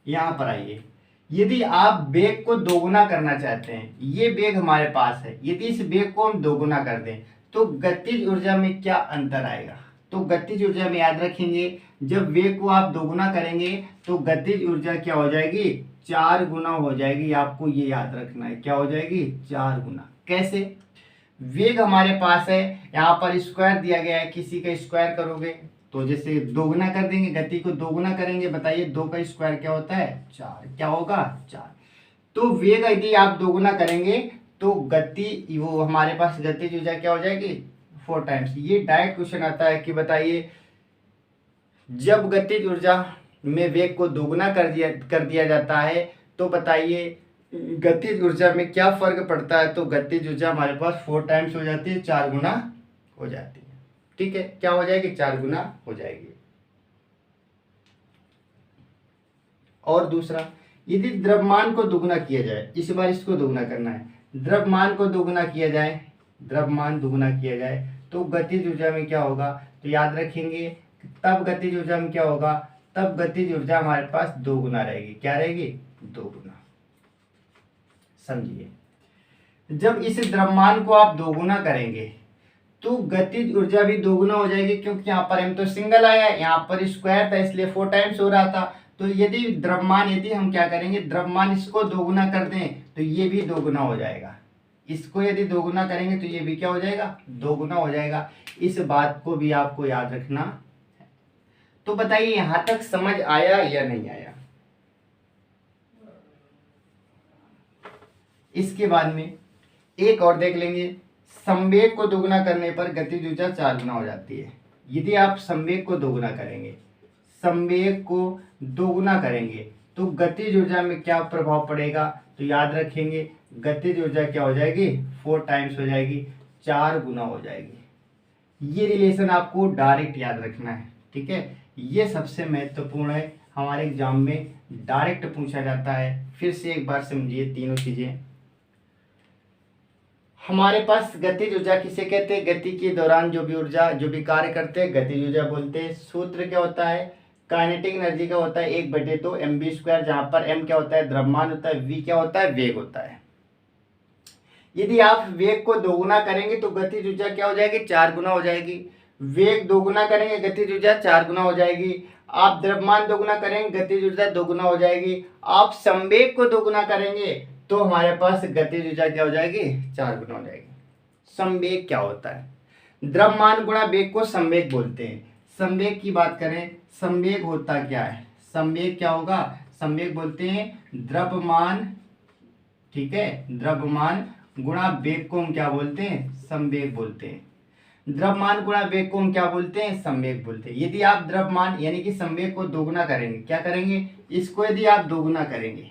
यहां पर आइए, यदि आप वेग को दोगुना करना चाहते हैं, ये वेग हमारे पास है, यदि इस वेग को हम दोगुना कर दें तो गतिज ऊर्जा में क्या अंतर आएगा। तो गतिज ऊर्जा में याद रखेंगे, जब वेग को आप दोगुना करेंगे तो गतिज ऊर्जा क्या हो जाएगी, 4 गुना हो जाएगी। आपको ये याद रखना है, क्या हो जाएगी, 4 गुना। कैसे, वेग हमारे पास है, यहाँ पर स्क्वायर दिया गया है, किसी का स्क्वायर करोगे तो जैसे दोगुना कर देंगे, गति को दोगुना करेंगे, बताइए 2 का स्क्वायर क्या होता है, 4, क्या होगा, 4। तो वेग यदि आप दोगुना करेंगे तो गति, वो हमारे पास गतिज ऊर्जा क्या हो जाएगी, 4 टाइम्स। ये डायरेक्ट क्वेश्चन आता है कि बताइए जब गतिज ऊर्जा में वेग को दोगुना कर दिया जाता है तो बताइए गतिज ऊर्जा में क्या फर्क पड़ता है। तो गतिज ऊर्जा हमारे पास 4 टाइम्स हो जाती है, 4 गुना हो जाती है। ठीक है, क्या हो जाएगी, 4 गुना हो जाएगी। और दूसरा, यदि द्रव्यमान को दोगुना किया जाए, इस बार इसको दोगुना करना है, द्रव्यमान को दोगुना किया जाए, द्रव्यमान दोगुना किया जाए तो गतिज ऊर्जा में क्या होगा। तो याद रखेंगे, तब गतिज ऊर्जा में क्या होगा, तब गतिज ऊर्जा हमारे पास 2 गुना रहेगी। क्या रहेगी, 2 गुना। समझिए, जब इस द्रव्यमान को आप 2 गुना करेंगे तो गतिज ऊर्जा भी 2 गुना हो जाएगी, क्योंकि यहाँ पर m तो सिंगल आया है, यहाँ पर स्क्वायर था इसलिए 4 टाइम्स हो रहा था। तो यदि द्रव्यमान, यदि हम क्या करेंगे, द्रव्यमान इसको 2 गुना कर दें तो ये भी 2 गुना हो जाएगा। इसको यदि 2 गुना करेंगे तो ये भी क्या हो जाएगा, 2 गुना हो जाएगा। इस बात को भी आपको याद रखना है। तो बताइए यहां तक समझ आया या नहीं आया। इसके बाद में एक और देख लेंगे, संवेग को दोगुना करने पर गतिज ऊर्जा 4 गुना हो जाती है। यदि आप संवेग को दोगुना करेंगे, संवेग को दोगुना करेंगे तो गतिज ऊर्जा में क्या प्रभाव पड़ेगा। तो याद रखेंगे, गतिज ऊर्जा क्या हो जाएगी, 4 टाइम्स हो जाएगी, 4 गुना हो जाएगी। ये रिलेशन आपको डायरेक्ट याद रखना है। ठीक है, ये सबसे महत्वपूर्ण है, हमारे एग्जाम में डायरेक्ट पूछा जाता है। फिर से एक बार समझिए तीनों चीजें। हमारे पास गतिज ऊर्जा किसे कहते हैं, गति के दौरान जो भी ऊर्जा, जो भी कार्य करते हैं गतिज ऊर्जा बोलते हैं। सूत्र क्या होता है, काइनेटिक एनर्जी का होता है 1/2 mv², जहां पर m क्या होता है, द्रव्यमान होता है, v क्या होता है, वेग होता है। यदि आप वेग को दोगुना करेंगे तो गतिज ऊर्जा क्या हो जाएगी, 4 गुना हो जाएगी। वेग दोगुना करेंगे, गतिज ऊर्जा 4 गुना हो जाएगी। आप द्रव्यमान दोगुना करेंगे, गतिज ऊर्जा 2 गुना हो जाएगी। आप संवेग को दोगुना करेंगे तो हमारे पास गतिज ऊर्जा क्या हो जाएगी, 4 गुना हो जाएगी। संवेग क्या होता है, द्रव्यमान गुणा वेग को संवेग बोलते हैं। संवेग की बात करें, संवेग होता क्या है, संवेग क्या होगा, संवेग बोलते हैं द्रव्यमान, ठीक है, द्रव्यमान गुणा वेग को हम क्या बोलते हैं, संवेग बोलते हैं। द्रव्यमान गुणा वेग को हम क्या बोलते हैं, संवेग बोलते हैं। यदि आप द्रव्यमान यानी कि संवेग को दोगुना करेंगे, क्या करेंगे, इसको यदि आप दोगुना करेंगे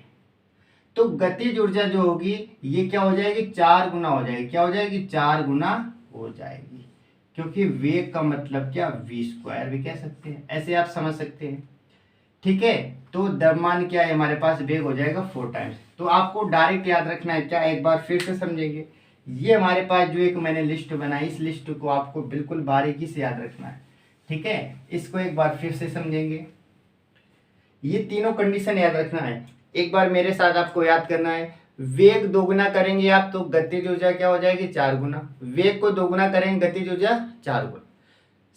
तो गतिज ऊर्जा जो होगी ये क्या हो जाएगी, 4 गुना हो जाएगी। क्या हो जाएगी, 4 गुना हो जाएगी, क्योंकि वेग का मतलब क्या, v² भी कह सकते हैं, ऐसे आप समझ सकते हैं। ठीक है, तो द्रव्यमान क्या है हमारे पास, वेग हो जाएगा 4 टाइम्स। तो आपको डायरेक्ट याद रखना है क्या, एक बार फिर से समझेंगे। ये हमारे पास जो एक मैंने लिस्ट बनाई, इस लिस्ट को आपको बिल्कुल बारीकी से याद रखना है। ठीक है, इसको एक बार फिर से समझेंगे। ये तीनों कंडीशन याद रखना है, एक बार मेरे साथ आपको याद करना है। वेग दोगुना करेंगे आप तो गतिज ऊर्जा क्या हो जाएगी, 4 गुना। वेग को दोगुना करेंगे, गतिज ऊर्जा 4 गुना।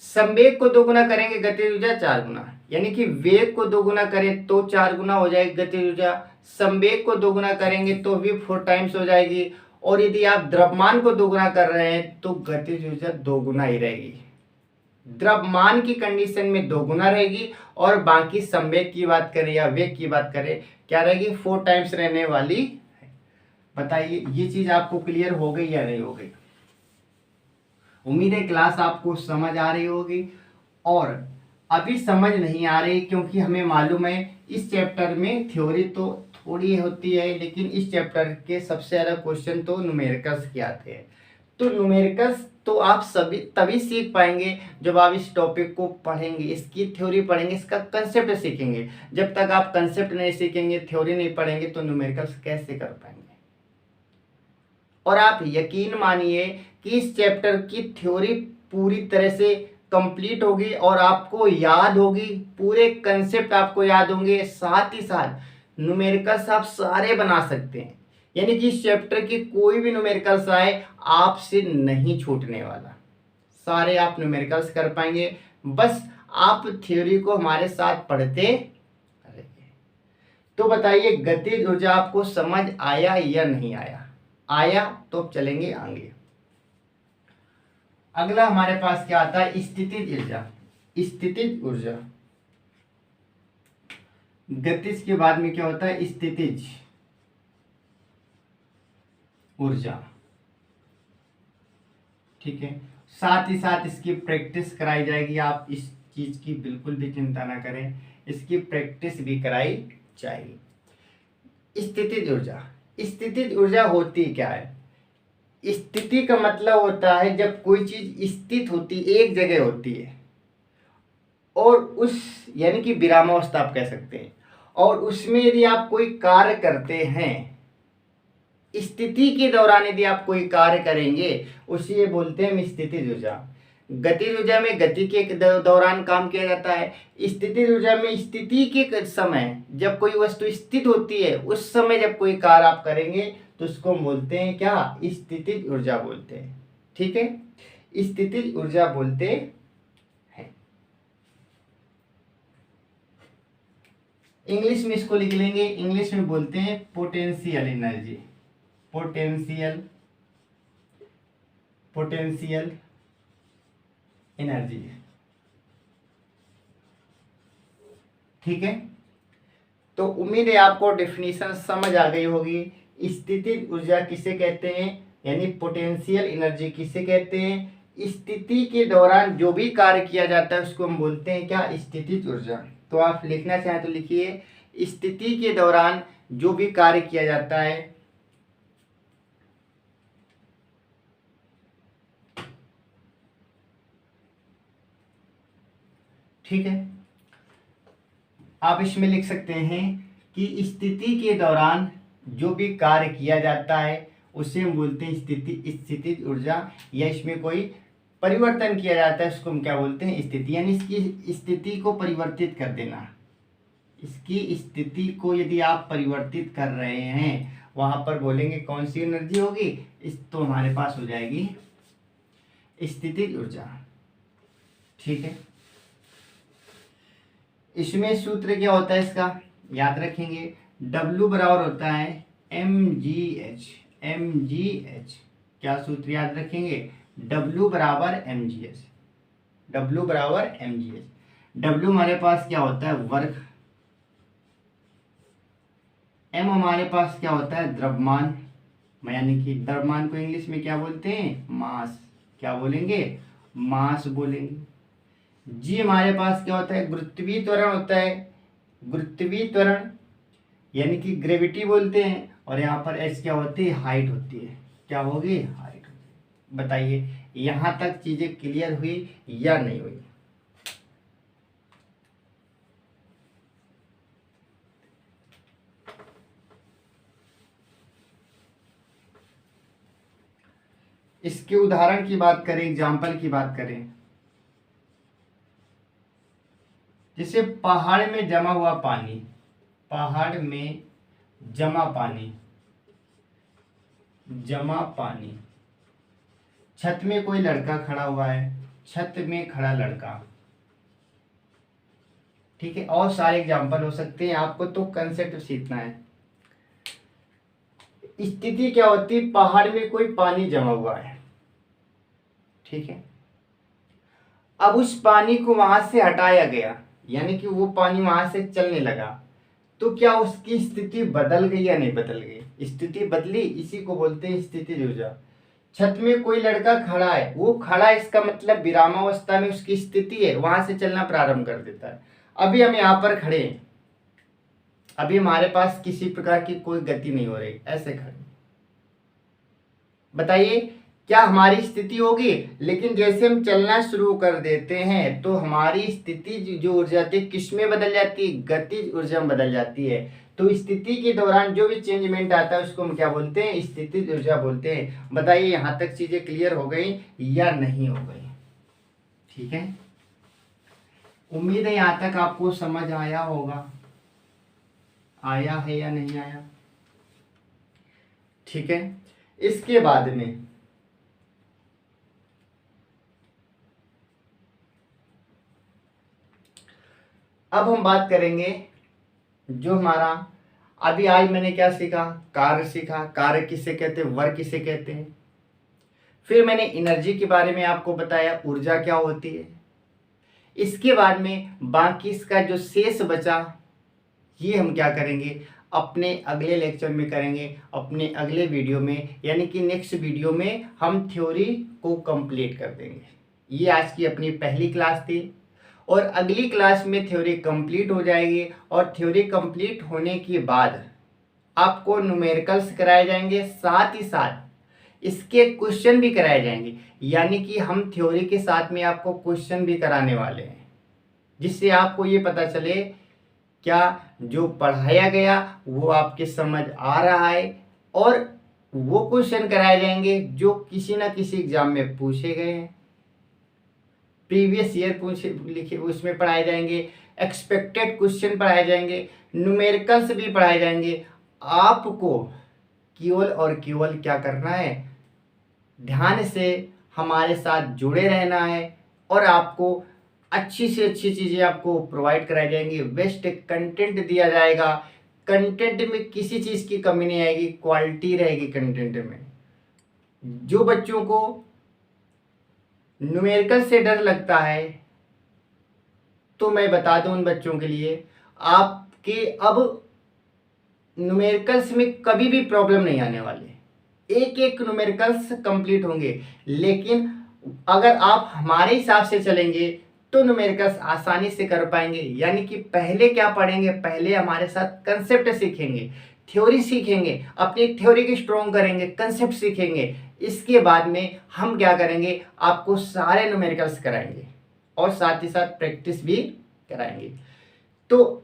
संवेग को दोगुना करेंगे, गतिज ऊर्जा 4 गुना। यानी कि वेग को दोगुना करें तो 4 गुना हो जाएगी गतिज ऊर्जा, संवेग को दोगुना करेंगे तो भी 4 टाइम्स हो जाएगी, और यदि आप द्रव्यमान को दोगुना कर रहे हैं तो गतिज ऊर्जा 2 गुना ही रहेगी। द्रव्यमान की कंडीशन में 2 गुना रहेगी, और बाकी संवेग की बात करें या वेग की बात करें क्या रहेगी, 4 टाइम्स रहने वाली है। बताइए ये चीज आपको क्लियर हो गई या नहीं हो गई। उम्मीद है क्लास आपको समझ आ रही होगी, और अभी समझ नहीं आ रही क्योंकि हमें मालूम है इस चैप्टर में थ्योरी तो थोड़ी होती है, लेकिन इस चैप्टर के सबसे ज्यादा क्वेश्चन तो न्यूमेरिकल्स के आते हैं। तो न्यूमेरिकल्स तो आप सभी तभी सीख पाएंगे जब आप इस टॉपिक को पढ़ेंगे, इसकी थ्योरी पढ़ेंगे, इसका कंसेप्ट सीखेंगे। जब तक आप कंसेप्ट नहीं सीखेंगे, थ्योरी नहीं पढ़ेंगे, तो न्यूमेरिकल्स कैसे कर पाएंगे। और आप यकीन मानिए कि इस चैप्टर की थ्योरी पूरी तरह से कंप्लीट होगी और आपको याद होगी, पूरे कंसेप्ट आपको याद होंगे, साथ ही साथ न्यूमेरिकल्स आप सारे बना सकते हैं। यानी कि इस चैप्टर की कोई भी न्यूमेरिकल्स आए आपसे नहीं छूटने वाला, सारे आप न्यूमेरिकल्स कर पाएंगे, बस आप थ्योरी को हमारे साथ पढ़ते रहेंगे। तो बताइए गतिज ऊर्जा आपको समझ आया या नहीं आया? आया तो अब चलेंगे आगे। अगला हमारे पास क्या आता है? स्थितिज ऊर्जा। स्थितिज ऊर्जा, गतिज के बाद में क्या होता है? स्थितिज ऊर्जा। ठीक है, साथ ही साथ इसकी प्रैक्टिस कराई जाएगी, आप इस चीज की बिल्कुल भी चिंता ना करें, इसकी प्रैक्टिस भी कराई जाएगी। स्थितिज ऊर्जा, स्थितिज ऊर्जा होती क्या है? स्थिति का मतलब होता है जब कोई चीज स्थित होती, एक जगह होती है और उस, यानी कि विरामावस्था आप कह सकते हैं, और उसमें यदि आप कोई कार्य करते हैं, स्थिति के दौरान यदि आप कोई कार्य करेंगे, उसे बोलते हैं हम स्थितिज ऊर्जा। गतिज ऊर्जा में गति के दौरान काम किया जाता है, स्थितिज ऊर्जा में स्थिति के समय जब कोई वस्तु स्थित होती है उस समय जब कोई कार्य आप करेंगे तो उसको बोलते हैं क्या? स्थितिज ऊर्जा बोलते हैं। ठीक है, स्थितिज ऊर्जा बोलते हैं। इंग्लिश में इसको लिख लेंगे, इंग्लिश में बोलते हैं पोटेंशियल एनर्जी। Potential energy. ठीक है, तो उम्मीद है आपको डेफिनेशन समझ आ गई होगी। स्थितिज ऊर्जा किसे कहते हैं, यानी पोटेंशियल एनर्जी किसे कहते हैं? स्थिति के दौरान जो भी कार्य किया जाता है उसको हम बोलते हैं क्या? स्थितिज ऊर्जा। तो आप लिखना चाहें तो लिखिए, स्थिति के दौरान जो भी कार्य किया जाता है ठीक है, आप इसमें लिख सकते हैं कि स्थिति के दौरान जो भी कार्य किया जाता है उसे हम बोलते हैं स्थितिज ऊर्जा, या इसमें कोई परिवर्तन किया जाता है उसको हम क्या बोलते हैं? स्थिति। यानी इसकी स्थिति को परिवर्तित कर देना, इसकी स्थिति को यदि आप परिवर्तित कर रहे हैं वहां पर बोलेंगे कौन सी एनर्जी होगी? इस तो हमारे पास हो जाएगी स्थितिज ऊर्जा। ठीक है, इसमें सूत्र क्या होता है इसका? याद रखेंगे, W बराबर होता है mgh। mgh क्या सूत्र याद रखेंगे? W बराबर mgh। W बराबर mgh। W हमारे पास क्या होता है? वर्क। M हमारे पास क्या होता है? द्रव्यमान, यानी कि द्रव्यमान को इंग्लिश में क्या बोलते हैं? मास। क्या बोलेंगे? मास बोलेंगे। जी हमारे पास क्या होता है? गुरुत्वीय त्वरण होता है, गुरुत्वीय त्वरण यानी कि ग्रेविटी बोलते हैं, और यहाँ पर एच क्या होती है? हाइट होती है। क्या होगी? हाइट होती है। बताइए यहाँ तक चीजें क्लियर हुई या नहीं हुई? इसके उदाहरण की बात करें, एग्जाम्पल की बात करें, जैसे पहाड़ में जमा हुआ पानी, पहाड़ में जमा पानी, जमा पानी, छत में कोई लड़का खड़ा हुआ है, छत में खड़ा लड़का। ठीक है, और सारे एग्जाम्पल हो सकते हैं, आपको तो कंसेप्ट सीखना है। स्थिति क्या होती है? पहाड़ में कोई पानी जमा हुआ है, ठीक है, अब उस पानी को वहां से हटाया गया, यानी कि वो पानी वहां से चलने लगा, तो क्या उसकी स्थिति बदल गई या नहीं बदल गई? स्थिति बदली, इसी को बोलते हैं स्थितिज ऊर्जा। छत में कोई लड़का खड़ा है, वो खड़ा, इसका मतलब विरामावस्था में उसकी स्थिति है, वहां से चलना प्रारंभ कर देता है। अभी हम यहाँ पर खड़े हैं, अभी हमारे पास किसी प्रकार की कोई गति नहीं हो रही, ऐसे खड़े। बताइए क्या हमारी स्थिति होगी? लेकिन जैसे हम चलना शुरू कर देते हैं तो हमारी स्थिति जो ऊर्जा थी किस में बदल जाती है? गतिज ऊर्जा में बदल जाती है। तो स्थिति के दौरान जो भी चेंजमेंट आता है उसको हम क्या बोलते हैं? स्थितिज ऊर्जा बोलते हैं। बताइए यहाँ तक चीजें क्लियर हो गई या नहीं हो गई? ठीक है, उम्मीद है यहाँ तक आपको समझ आया होगा, आया है या नहीं आया। ठीक है, इसके बाद में अब हम बात करेंगे जो हमारा अभी आज मैंने क्या सीखा, कार्य सीखा, कार्य किसे कहते हैं, वर्क किसे कहते हैं। फिर मैंने एनर्जी के बारे में आपको बताया, ऊर्जा क्या होती है। इसके बाद में बाकी इसका जो शेष बचा ये हम क्या करेंगे, अपने अगले लेक्चर में करेंगे, अपने अगले वीडियो में, यानी कि नेक्स्ट वीडियो में हम थ्योरी को कंप्लीट कर देंगे। ये आज की अपनी पहली क्लास थी और अगली क्लास में थ्योरी कंप्लीट हो जाएगी और थ्योरी कंप्लीट होने के बाद आपको न्यूमेरिकल्स कराए जाएंगे, साथ ही साथ इसके क्वेश्चन भी कराए जाएंगे। यानी कि हम थ्योरी के साथ में आपको क्वेश्चन भी कराने वाले हैं, जिससे आपको ये पता चले क्या जो पढ़ाया गया वो आपके समझ आ रहा है, और वो क्वेश्चन कराए जाएंगे जो किसी ना किसी एग्जाम में पूछे गए हैं, प्रीवियस ईयर पूछे लिखे उसमें पढ़ाए जाएंगे, एक्सपेक्टेड क्वेश्चन पढ़ाए जाएंगे, न्यूमेरिकल्स भी पढ़ाए जाएंगे। आपको केवल और केवल क्या करना है, ध्यान से हमारे साथ जुड़े रहना है और आपको अच्छी से अच्छी चीज़ें आपको प्रोवाइड कराई जाएंगी, बेस्ट कंटेंट दिया जाएगा। कंटेंट में किसी चीज़ की कमी नहीं आएगी, क्वालिटी रहेगी कंटेंट में। जो बच्चों को न्यूमेरिकल से डर लगता है तो मैं बता दूं उन बच्चों के लिए, आपके अब न्यूमेरिकल्स में कभी भी प्रॉब्लम नहीं आने वाले, एक एक न्यूमेरिकल्स कंप्लीट होंगे। लेकिन अगर आप हमारे हिसाब से चलेंगे तो न्यूमेरिकल्स आसानी से कर पाएंगे। यानी कि पहले क्या पढ़ेंगे, पहले हमारे साथ कंसेप्ट सीखेंगे, थ्योरी सीखेंगे, अपनी थ्योरी की स्ट्रॉन्ग करेंगे, कंसेप्ट सीखेंगे। इसके बाद में हम क्या करेंगे, आपको सारे न्यूमेरिकल्स कराएंगे और साथ ही साथ प्रैक्टिस भी कराएंगे। तो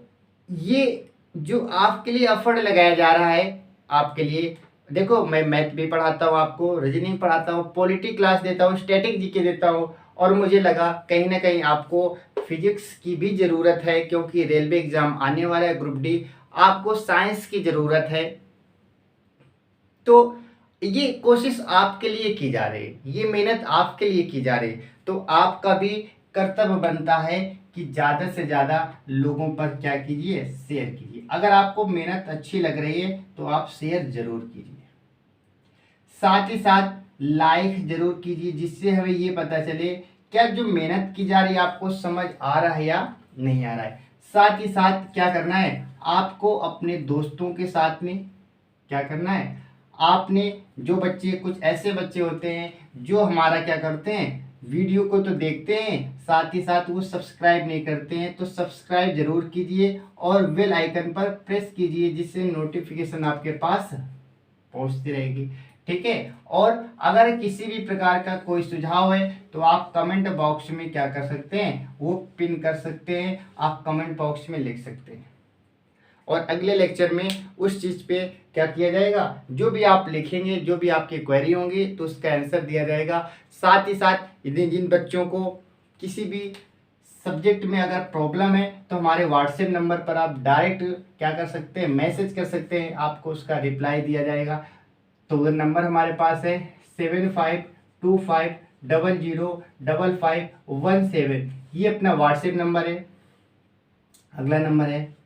ये जो आपके लिए एफर्ट लगाया जा रहा है, आपके लिए देखो, मैं मैथ भी पढ़ाता हूँ, आपको रीजनिंग पढ़ाता हूँ, पॉलिटी क्लास देता हूँ, स्टैटिक जीके देता हूँ, और मुझे लगा कहीं ना कहीं आपको फिजिक्स की भी ज़रूरत है, क्योंकि रेलवे एग्ज़ाम आने वाला है, ग्रुप डी, आपको साइंस की ज़रूरत है। तो ये कोशिश आपके लिए की जा रही है, ये मेहनत आपके लिए की जा रही है। तो आपका भी कर्तव्य बनता है कि ज़्यादा से ज़्यादा लोगों पर क्या कीजिए, शेयर कीजिए। अगर आपको मेहनत अच्छी लग रही है तो आप शेयर ज़रूर कीजिए, साथ ही साथ लाइक जरूर कीजिए, जिससे हमें ये पता चले क्या जो मेहनत की जा रही है आपको समझ आ रहा है या नहीं आ रहा है। साथ ही साथ क्या करना है, आपको अपने दोस्तों के साथ में क्या करना है, आपने जो बच्चे, कुछ ऐसे बच्चे होते हैं जो हमारा क्या करते हैं, वीडियो को तो देखते हैं, साथ ही साथ वो सब्सक्राइब नहीं करते हैं, तो सब्सक्राइब जरूर कीजिए और बेल आइकन पर प्रेस कीजिए, जिससे नोटिफिकेशन आपके पास पहुंचती रहेगी। ठीक है, और अगर किसी भी प्रकार का कोई सुझाव है तो आप कमेंट बॉक्स में क्या कर सकते हैं, वो पिन कर सकते हैं, आप कमेंट बॉक्स में लिख सकते हैं। और अगले लेक्चर में उस चीज़ पे क्या किया जाएगा, जो भी आप लिखेंगे, जो भी आपकी क्वेरी होंगी तो उसका आंसर दिया जाएगा। साथ ही साथ जिन बच्चों को किसी भी सब्जेक्ट में अगर प्रॉब्लम है तो हमारे व्हाट्सएप नंबर पर आप डायरेक्ट क्या कर सकते हैं, मैसेज कर सकते हैं, आपको उसका रिप्लाई दिया जाएगा। तो वो नंबर हमारे पास है 7525005517, ये अपना व्हाट्सएप नंबर है। अगला नंबर है,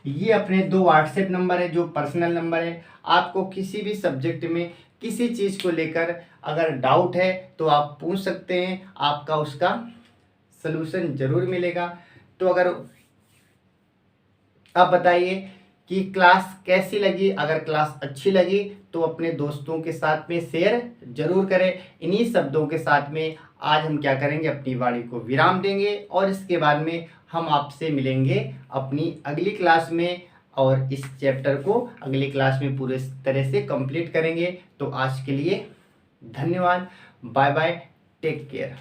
ये अपने दो व्हाट्सएप नंबर है जो पर्सनल नंबर है। आपको किसी भी सब्जेक्ट में किसी चीज़ को लेकर अगर डाउट है तो आप पूछ सकते हैं, आपका उसका सलूशन जरूर मिलेगा। तो अगर आप बताइए कि क्लास कैसी लगी, अगर क्लास अच्छी लगी तो अपने दोस्तों के साथ में शेयर जरूर करें। इन्हीं शब्दों के साथ में आज हम क्या करेंगे, अपनी वाणी को विराम देंगे और इसके बाद में हम आपसे मिलेंगे अपनी अगली क्लास में, और इस चैप्टर को अगली क्लास में पूरे तरह से कंप्लीट करेंगे। तो आज के लिए धन्यवाद, बाय बाय, टेक केयर।